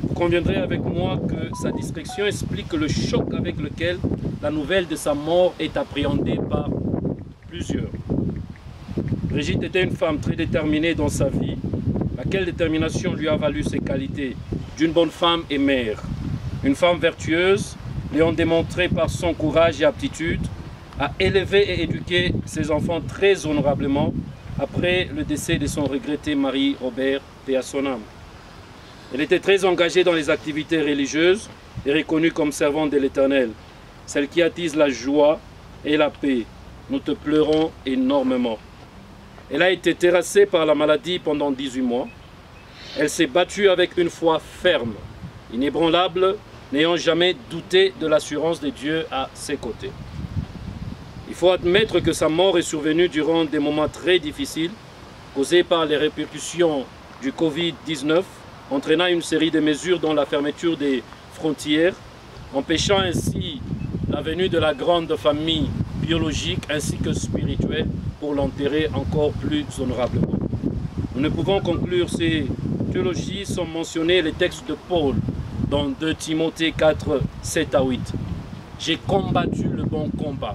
Vous conviendrez avec moi que sa discrétion explique le choc avec lequel la nouvelle de sa mort est appréhendée par plusieurs. Brigitte était une femme très déterminée dans sa vie, laquelle détermination lui a valu ses qualités d'une bonne femme et mère. Une femme vertueuse, l'ayant démontré par son courage et aptitude, a élevé et éduqué ses enfants très honorablement après le décès de son regretté mari Robert, paix à son âme. Elle était très engagée dans les activités religieuses et reconnue comme servante de l'Éternel, celle qui attise la joie et la paix. Nous te pleurons énormément. Elle a été terrassée par la maladie pendant 18 mois. Elle s'est battue avec une foi ferme, inébranlable, n'ayant jamais douté de l'assurance de Dieu à ses côtés. Il faut admettre que sa mort est survenue durant des moments très difficiles, causés par les répercussions du Covid-19, entraînant une série de mesures dont la fermeture des frontières, empêchant ainsi la venue de la grande famille biologique ainsi que spirituelle pour l'enterrer encore plus honorablement. Nous ne pouvons conclure ces théologies sans mentionner les textes de Paul dans 2 Timothée 4, 7 à 8. J'ai combattu le bon combat,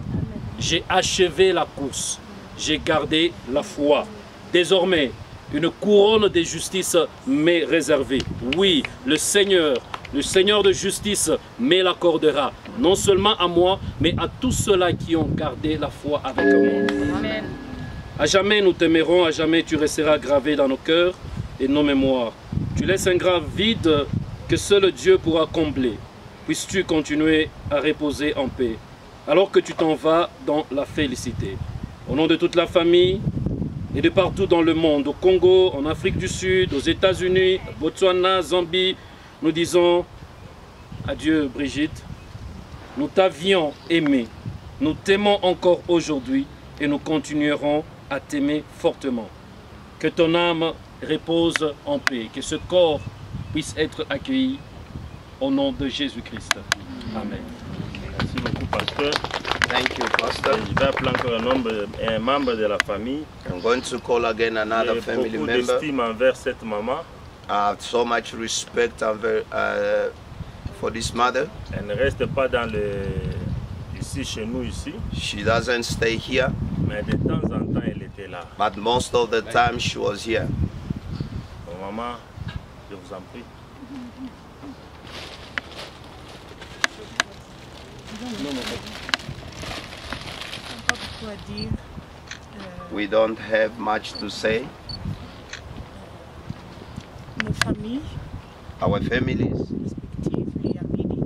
j'ai achevé la course, j'ai gardé la foi. Désormais, une couronne de justice m'est réservée. Oui, le Seigneur de justice me l'accordera, non seulement à moi, mais à tous ceux-là qui ont gardé la foi avec moi. Amen. À jamais nous t'aimerons, à jamais tu resteras gravé dans nos cœurs et nos mémoires. Tu laisses un grave vide que seul Dieu pourra combler. Puisses-tu continuer à reposer en paix, alors que tu t'en vas dans la félicité. Au nom de toute la famille et de partout dans le monde, au Congo, en Afrique du Sud, aux États-Unis, Botswana, Zambie, nous disons adieu Brigitte. Nous t'avions aimé, nous t'aimons encore aujourd'hui et nous continuerons à t'aimer fortement. Que ton âme repose en paix, que ce corps puisse être accueilli au nom de Jésus-Christ. Amen. Merci beaucoup, pasteur. Thank you, Pastor. Je vais appeler encore un membre de la famille. I'm going to call again another family beaucoup member. d'estime envers cette maman. I have so much respect for this mother. Elle ne reste pas ici, chez nous, ici. She doesn't stay here, Mais de temps en temps, elle était là. but most of the time she was here. Donc, maman, je vous en prie. Je ne sais pas pourquoi dire. We don't have much to say. Nos familles Our families, respectives, les Yabidi,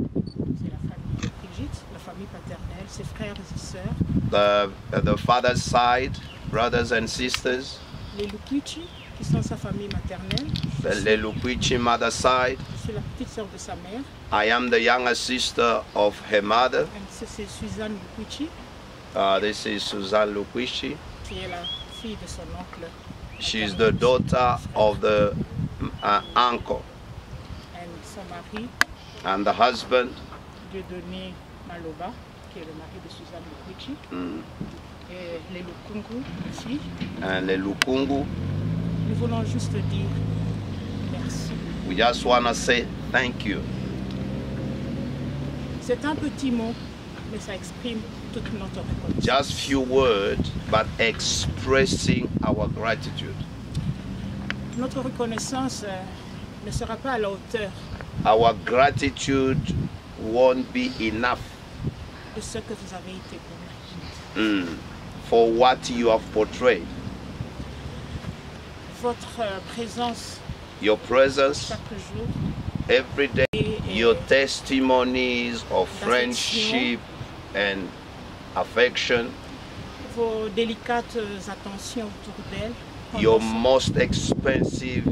c'est la famille de Brigitte, la famille paternelle, ses frères et ses sœurs. the father's side, brothers and sisters, Les Lukwichi, qui sont sa famille maternelle. the Lukwichi mother's side. Je suis la petite sœur de sa mère. I am the younger sister of her mother. C'est Suzanne Lukwichi, This is Suzanne Lukwichi. qui est la fille de son oncle. She's the daughter of the uncle. Et son mari, And the husband, Dieudonné Maloba, qui est le mari de Suzanne Lukwichi. Et les Lukungu aussi. and the Lukungu. Nous voulons juste dire merci. We just want to say thank you. C'est un petit mot, mais ça exprime toute notre reconnaissance. Just few words, but expressing our gratitude. Notre reconnaissance ne sera pas à la hauteur Our gratitude won't be enough de ce que vous avez été pour nous. for what you have portrayed. Votre présence Your presence chaque jour, every day, your testimonies of friendship and affection, vos délicates attentions autour d'elle, your most expensive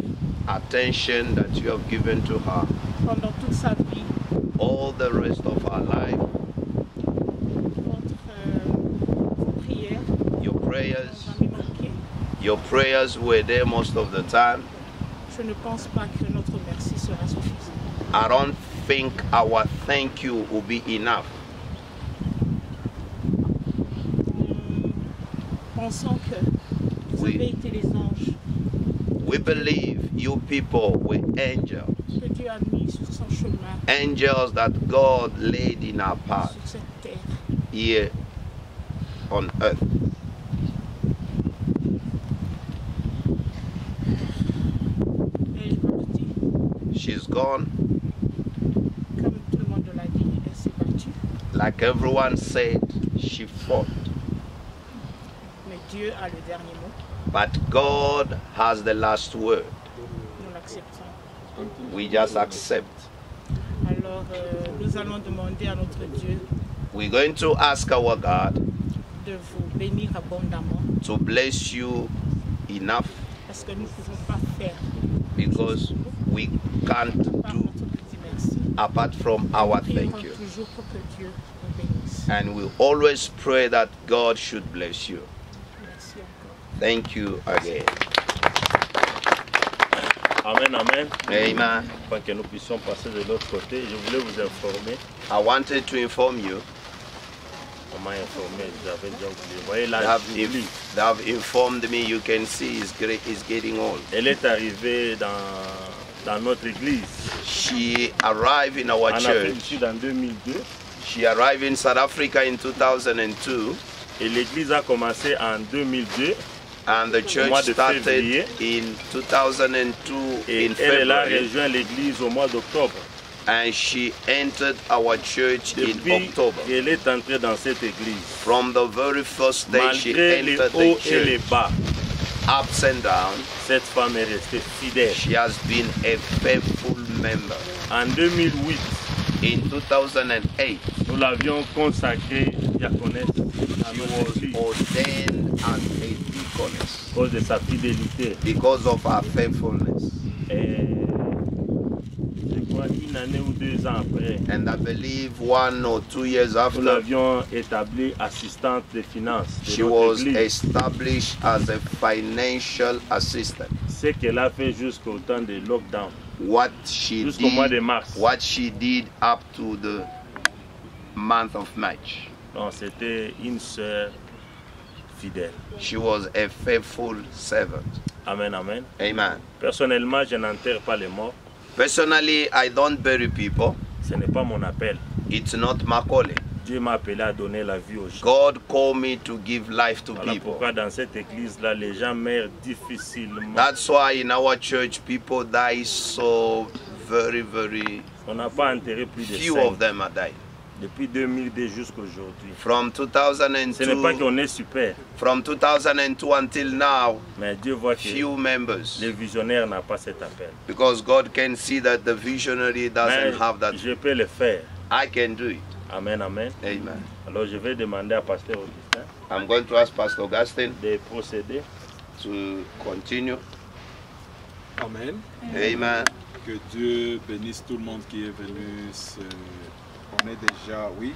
attention that you have given to her, pendant toute sa vie, all the rest of her life, vos prières, your prayers. jamais manqué. Your prayers were there most of the time. Je ne pense pas que notre merci sera suffisant. I don't think our thank you will be enough. Pensons que vous Oui. avez été les anges We believe you people were angels. que Dieu a mis sur son chemin Angels that God laid in our path sur cette terre. here on earth. Elle est partie, She's gone. comme tout le monde l'a dit, elle s'est battue. Like everyone said, she fought. Mais Dieu a le dernier mot. But God has the last word. Nous l'acceptons. We just accept. Alors, nous allons demander à notre Dieu We're going to ask our God de vous bénir abondamment to bless you enough parce que nous ne pouvons pas faire because we can't par do notre petit merci. apart from our Prions thank you. toujours pour que Dieu nous bénisse. And we always pray that God should bless you. Merci encore. Thank you again. Amen, amen. Amen. Afin que nous puissions passer de l'autre côté, je voulais vous informer. I wanted to inform you. On m'a informé, j'avais déjà oublié. Vous voyez They là, have, they have informed me. You can see it's getting old. elle est arrivée dans notre église She arrived in our en Afrique church. du Sud en 2002 She arrived in South Africa in 2002, et l'église a commencé en 2002 and the mois church de started février. in 2002 et in elle a February, rejoint l'église au mois d'octobre. and she entered our church in Depuis October. qu'elle est entrée dans cette église, From the very first day she malgré les entered hauts the et les church, bas, ups and downs, cette femme est restée fidèle. she has been a faithful member. En 2008, In 2008, nous l'avions consacrée diaconesse à she notre was église ordained as a deaconess à cause de sa fidélité. because of her faithfulness. Et je crois une année ou 2 ans après, And I believe 1 or 2 years nous after, l'avions établie assistante des finances de she notre was église. established as a financial assistant. Ce qu'elle a fait jusqu'au temps de lockdown, What she jusqu'au mois de did, mars. what she did up to the month of March. Donc c'était une sœur fidèle. She was a faithful servant. Amen, amen. Amen. Personnellement, je n'enterre pas les morts. Personally, I don't bury people. Ce n'est pas mon appel. It's not my calling. Dieu m'a appelé à donner la vie aux gens. God called me to give life to Voilà people. pourquoi dans cette église-là, les gens meurent difficilement. That's why in our church, people die so very On n'a pas enterré plus de few 5. of them are dying. Depuis 2002 jusqu'à aujourd'hui. From 2002. Ce n'est pas qu'on est super. From 2002 until now. Mais Dieu voit que few members. Le visionnaire n'a pas cet appel. Because God can see that the visionary doesn't have that. Je peux le faire. I can do it. Amen, amen. Amen. Alors je vais demander à Pasteur Augustin. I'm going to ask Pastor Augustine de procéder. To continue. Amen. Amen. Que Dieu bénisse tout le monde qui est venu on est déjà, oui,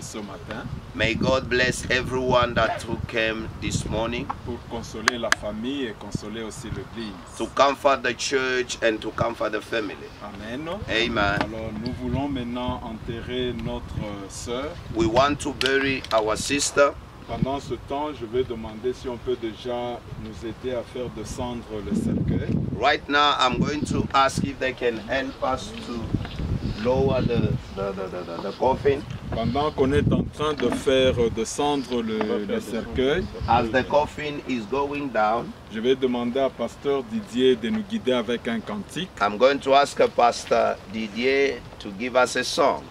ce matin. May God bless everyone that came this morning. Pour consoler la famille et consoler aussi l'église. To comfort the church and to comfort the family. Amen. Amen. Alors nous voulons maintenant enterrer notre sœur. We want to bury our sister. Pendant ce temps, je vais demander si on peut déjà nous aider à faire descendre le cercueil. Right now, I'm going to ask if they can help us to lower the coffin. Pendant qu'on est en train de faire descendre le cercueil, as the coffin is going down, je vais demander à Pasteur Didier de nous guider avec un cantique. I'm going to ask Pastor Didier to give us a song.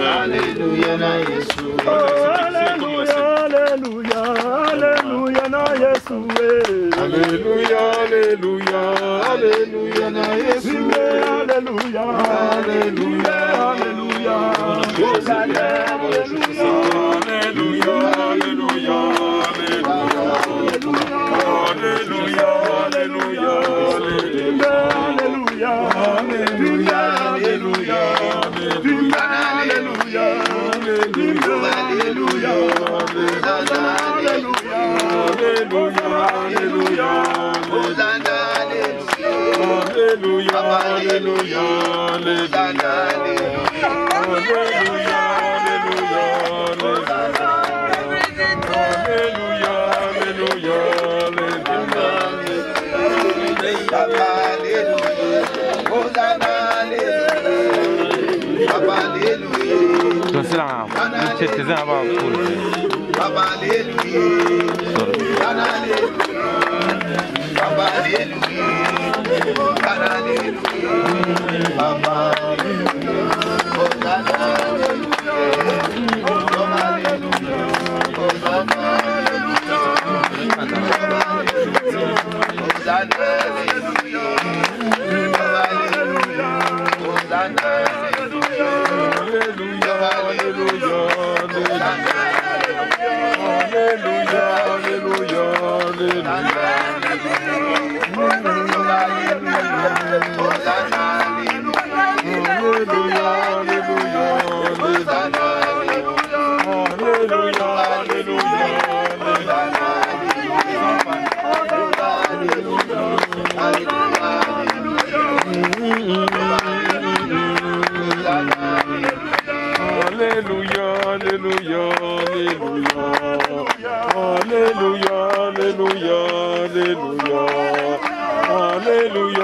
Alléluia na Yesu. Alléluia, alléluia, alléluia na Yesu. Alléluia, alléluia, alléluia na Yesu. Alléluia, alléluia, alléluia. Alléluia, alléluia, alléluia, alléluia. Alléluia,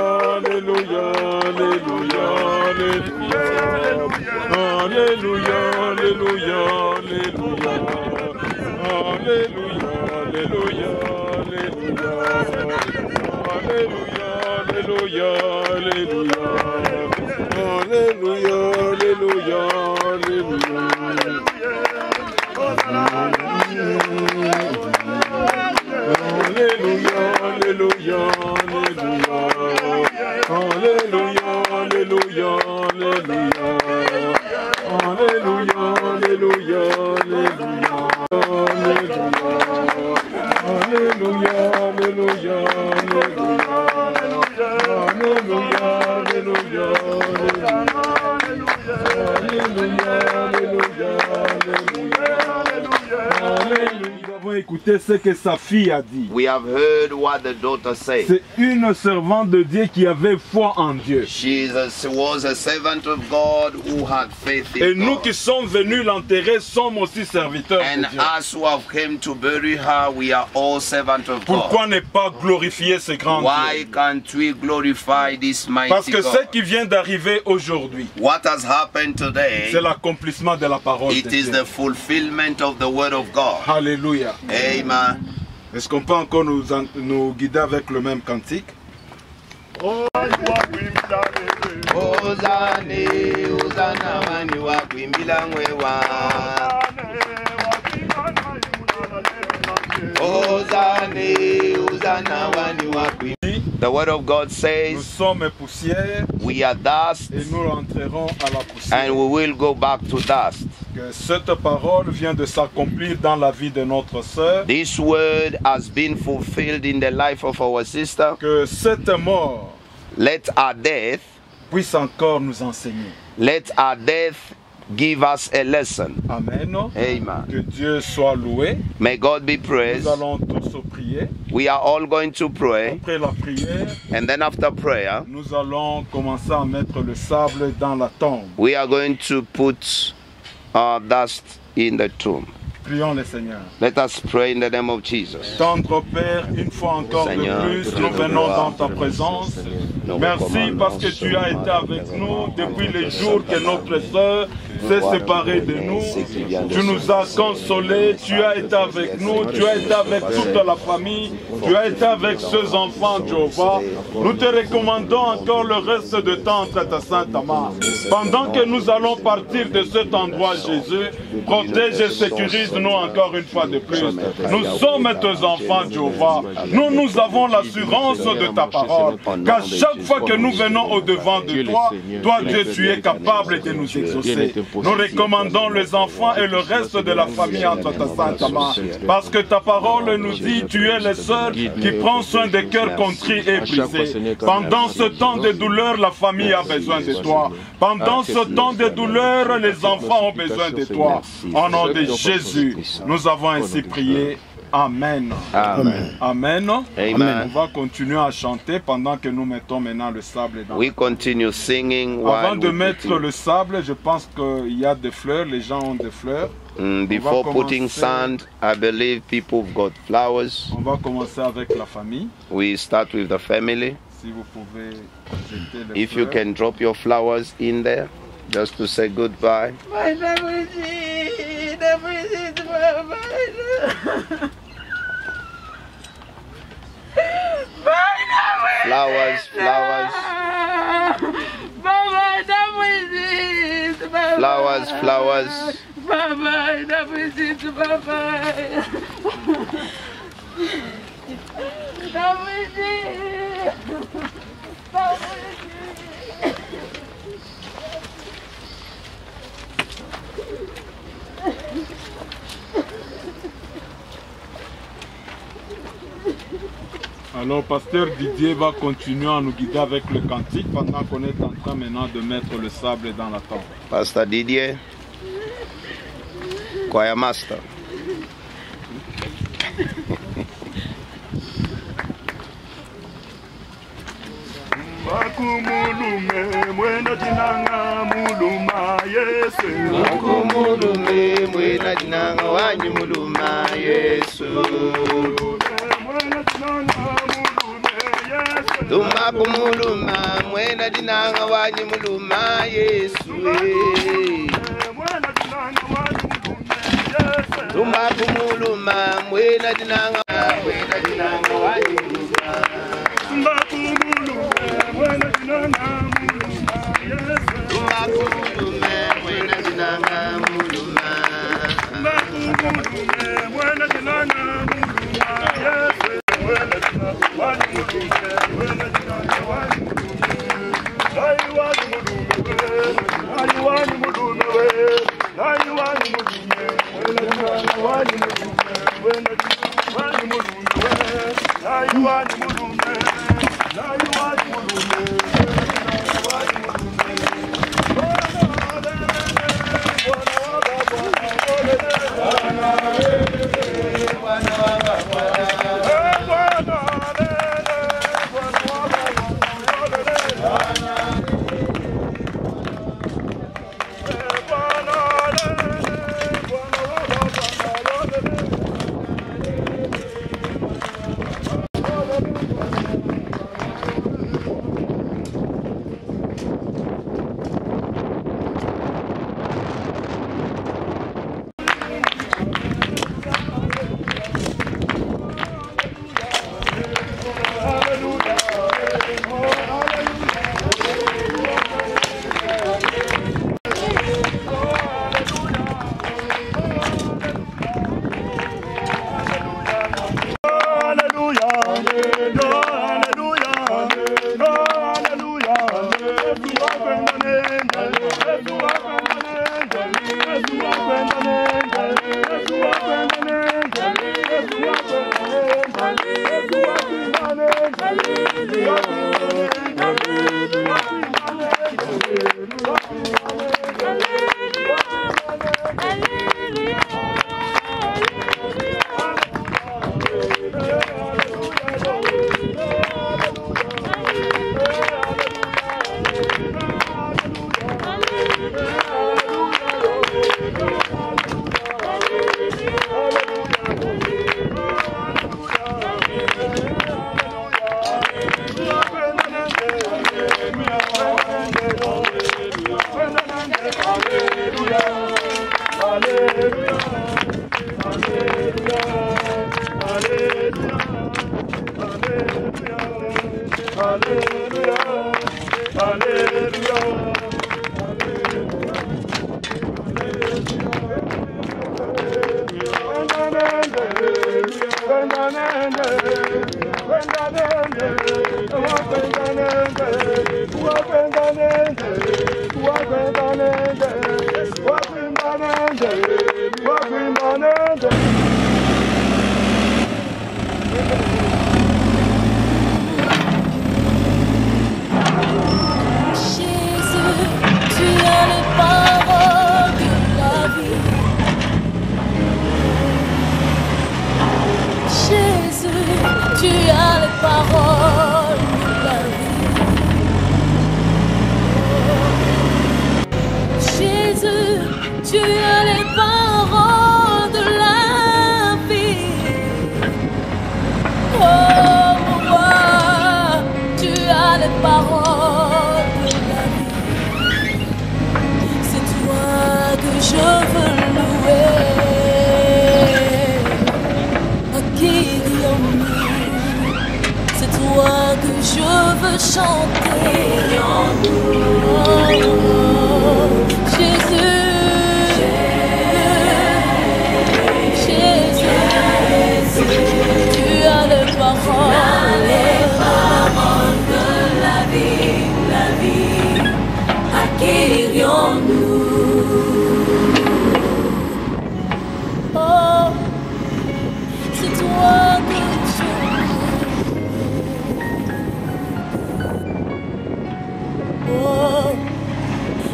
alléluia, alléluia, alléluia, alléluia. Écoutez ce que sa fille a dit. We have heard what the daughter said. C'est une servante de Dieu qui avait foi en Dieu. She was a servant of God who had faith in Et nous God. qui sommes venus l'enterrer sommes aussi serviteurs And de Dieu. us who have come to bury her, we are all servants of God. Pourquoi ne pas glorifier ce grand Why Dieu? can't we glorify this mighty Parce que God? ce qui vient d'arriver aujourd'hui, What has happened today, c'est l'accomplissement de la parole it de is Dieu. the fulfillment of the word of God. Alléluia. Amen. Est-ce qu'on peut encore nous guider avec le même cantique? Ozane, Ozana wani wa kwimbila ngwewa. Ozane, Ozana wani wa kwimbila. The word of God says, nous sommes poussière, we are dust, et nous rentrerons à la poussière. And we will go back to dust. Que cette parole vient de s'accomplir dans la vie de notre sœur. This word has been fulfilled in the life of our sister. Que cette mort, let our death, puisse encore nous enseigner. Let our death give us a lesson. Amen. Amen. Que Dieu soit loué. May God be praised. Nous allons tous prier. We are all going to pray. Après la prière, and then after prayer, nous allons commencer à mettre le sable dans la tombe. We are going to put dust in the tomb. Prions le Seigneur. Let us pray in the name of Jesus. Tendre Père, une fois encore Seigneur, de plus, nous venons dans ta présence. Merci parce que tu as été avec nous depuis les jours que notre sœur s'est séparée de nous. Tu nous as consolés, tu as été avec nous, tu as été avec toute la famille, tu as été avec ces enfants, Jéhovah. Nous te recommandons encore le reste de temps entre ta sainte main. Pendant que nous allons partir de cet endroit, Jésus, protège et sécurise-nous encore une fois de plus. Nous sommes tes enfants, Jéhovah. Nous avons l'assurance de ta parole. Qu'à chaque fois que nous venons au-devant de toi, toi, Dieu, tu es capable de nous exaucer. Nous recommandons les enfants et le reste de la famille entre ta sainte main. Parce que ta parole nous dit, tu es le seul qui prend soin des cœurs contrits et brisés. Pendant ce temps de douleur, la famille a besoin de toi. Pendant ce temps de douleur, les enfants ont besoin de toi. Au nom de Jésus, nous avons ainsi prié. Amen. Amen. Amen. Amen. On va continuer à chanter pendant que nous mettons maintenant le sable dans. We continue singing. Avant de mettre le sable, je pense qu'il y a des fleurs. Les gens ont des fleurs. Before putting sand, I believe people have got flowers. On va commencer avec la famille. We start with the family. Si vous pouvez jeter les If fleurs. you can drop your flowers in there, just to say goodbye. Flowers, flowers. Flowers, flowers. Alors, pasteur Didier va continuer à nous guider avec le cantique pendant qu'on est en train maintenant de mettre le sable dans la tombe. Pastor Didier, choir master. Makumulume mwena jinanga muluma Yesu. Makumulume mwena jinanga wanyi muluma Yesu. Tumakumuluma mwena jinanga wanyi muluma Yesu. Tumakumuluma mwena jinanga wanyi muluma.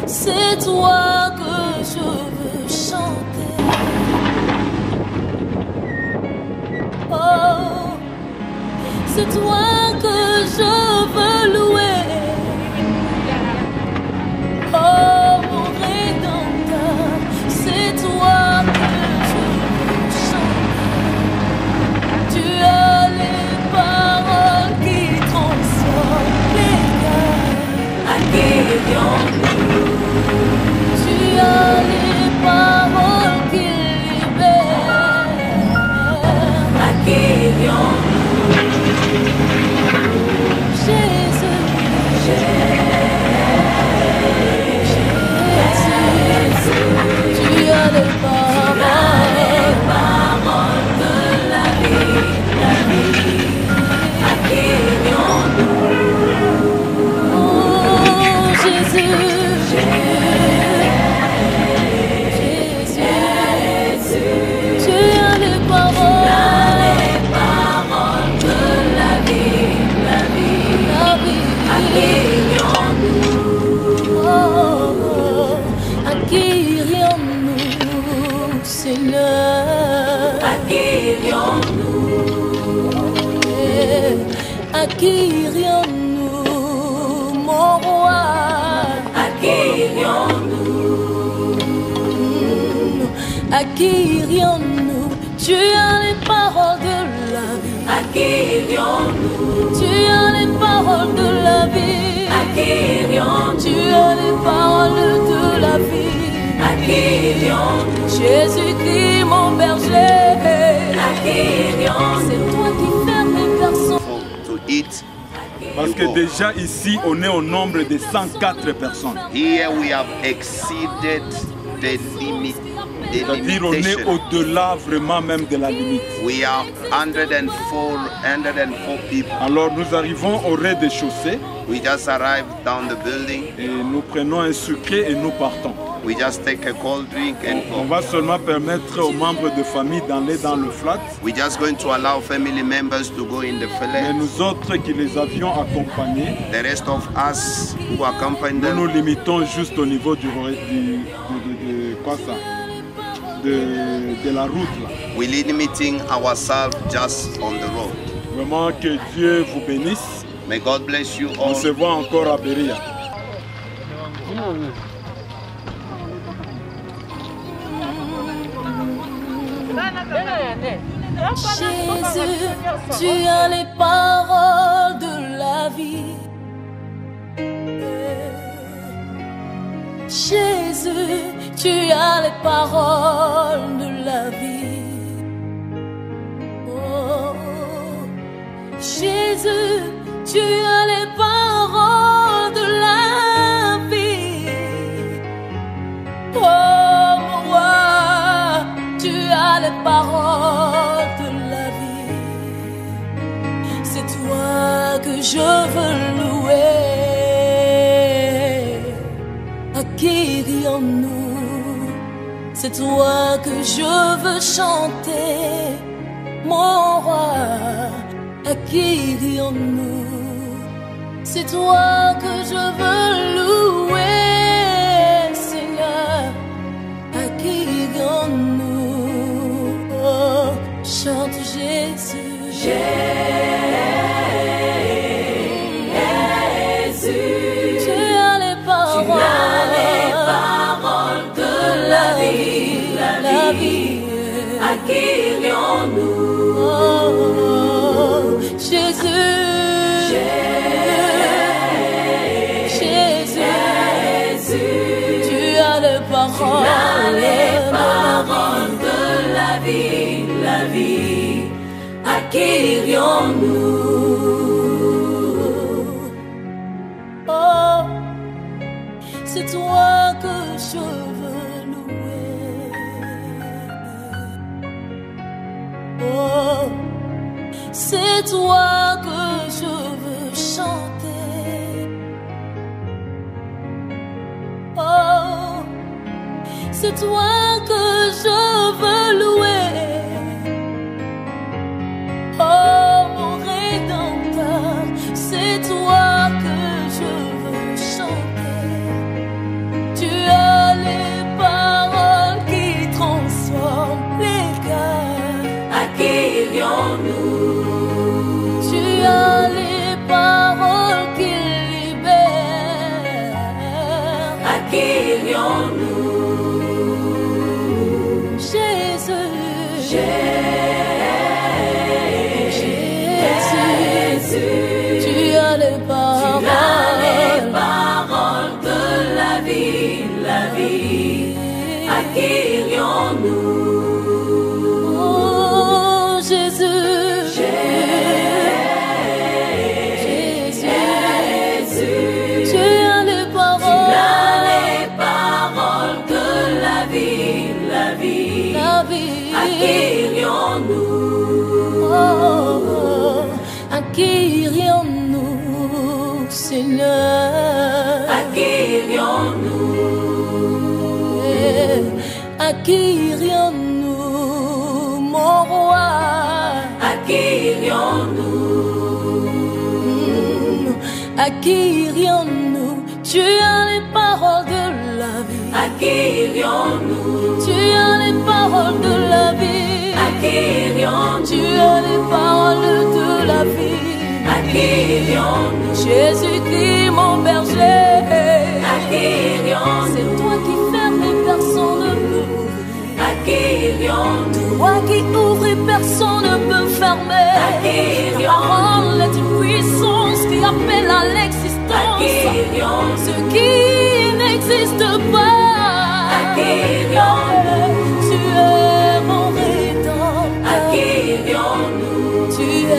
C'est toi que je veux chanter. Oh, c'est toi que je veux louer. Oh, mon Rédempteur, c'est toi que je veux chanter. Tu as les paroles qui transforment les cœurs. À qui vions-nous? Tu as les paroles qui libèrent. À qui vions-nous? Jésus, Jésus, tu as les paroles de la vie, la vie. À qui vions-nous? Oh, Jésus. À qui irions-nous, mon roi? À qui irions-nous? À qui irions-nous? Tu as les paroles de la vie. À qui irions-nous? Tu as les paroles de la vie. À qui irions-nous? Tu as les paroles de la vie. À qui irions-nous? Jésus-Christ, mon berger. À qui irions-nous? C'est toi qui fermes les personnes. Parce que déjà ici, on est au nombre de 104 personnes. Here we have exceeded the limit. C'est-à-dire on est au-delà vraiment même de la limite. We are 104 people. Alors nous arrivons au rez-de-chaussée. We just arrived down the building. Et nous prenons un sucré et nous partons. We just take a cold drink and go. On va seulement permettre aux membres de famille d'aller dans le flat. We just going to allow family members to go in the flat. Mais nous autres qui les avions accompagnés, the rest of us who accompanied them, nous nous limitons juste au niveau de la route là. We limiting ourselves just on the road. Vraiment que Dieu vous bénisse. May God bless you all. On se voit encore à Beria. Jésus, tu as les paroles de la vie. Jésus, tu as les paroles de la vie. Oh, Jésus, tu as les paroles de la vie. Oh, mon roi, tu as les paroles de la vie. je veux louer. À qui irions-nous? C'est toi que je veux chanter, mon roi. À qui irions-nous? C'est toi que je veux louer, Seigneur. À qui irions-nous? Oh, chante Jésus. Jésus, tu as les paroles de la vie, la vie. À qui irions-nous? Oh, Jésus, Jésus, tu as les paroles de la vie, la vie. À qui irions-nous? Oh, c'est toi que je veux louer. Oh, c'est toi que je veux chanter. Oh, c'est toi que je veux louer. Oh, mon Rédempteur, c'est toi que je veux chanter. Tu as les paroles qui transforment les cœurs. À qui irions-nous? Tu as les paroles qui libèrent. À qui irions-nous? Jésus, Jésus, tu as les paroles de la vie, la vie. À qui irions-nous? Oh, Jésus, Jésus, tu as les paroles de la vie, la vie, la vie. À qui irions-nous? Oh, à qui irions-nous, Seigneur? À qui irions-nous? À qui irions-nous, mon roi? À qui irions-nous? À qui irions-nous? Tu as les paroles de la vie. À qui irions-nous? Tu as les paroles de la vie. À qui irions-nous? Tu as les paroles de la vie. À qui irions-nous? Jésus-Christ, mon berger. À qui irions-nous? C'est toi qui fermes et personne ne peut ouvrir. À qui irions-nous? Toi qui ouvres et personne ne peut fermer. À qui irions-nous? Ta parole est une puissance qui appelle à l'existence. À qui irions-nous? Ce qui n'existe pas. À qui irions-nous? Tu es mon rédempteur. À qui irions-nous? Tu es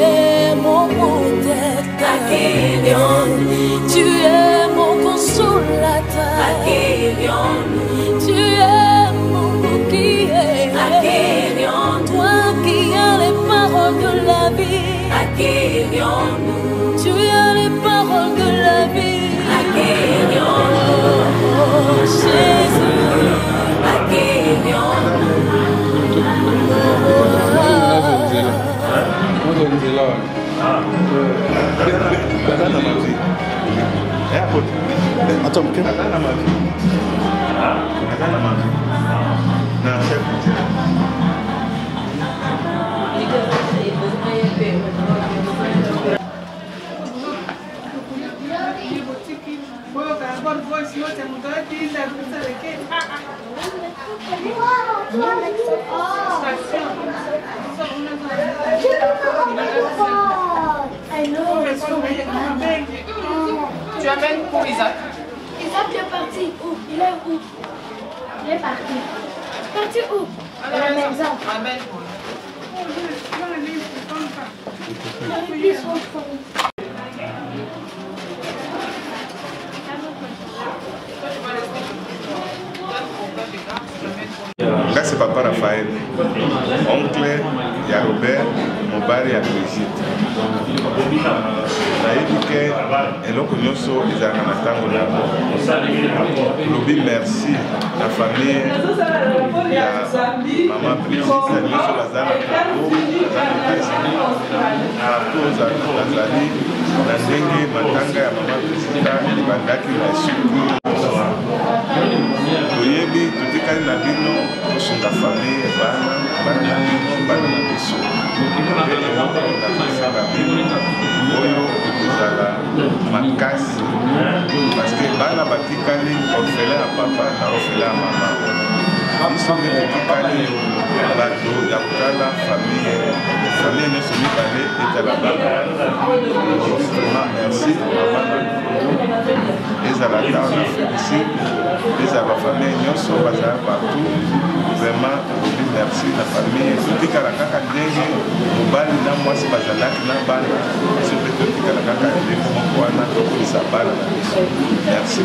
mon protecteur. À qui irions-nous? Tu es mon consolateur. À qui irions-nous? Tu es mon bouclier. À qui irions-nous? Toi qui as les paroles de la vie. À qui irions-nous? Tu as les paroles de la vie. À qui irions-nous? Oh, Jésus. À qui irions-nous? Attends, ok. Tu amènes pour Isaac. Isaac est parti où? Il est où? Il est parti. Parti où? À la maison. Amène. c'est papa Raphaël, oncle ya Robert, mobali ya Brigitte. Nayebi ke eloko nyonso ezalaka na ntango nabo. Lobi merci na famille ya mama Brigitte nyonso baza na plateau bazali na ndenge matanga ya mama Brigitte ebandaki na suku. Toyebi totikali na bino tosunga famille bana na bino bana na biso oyo ekozala makasi parce que bana batikali orphelin ya papa na orphelin ya mama biso nde totikali bato ya kotala famille nyonso mibale etala bana. Merci ezala tao na félicite ezala bafamille nyonso bazala partout. Vraiment merci na famille totikala kaka ndenge mobali na mwasi bazalaki na bana biso mpe totikala kaka ndenge moko wana tokolisa bana na biso. Merci.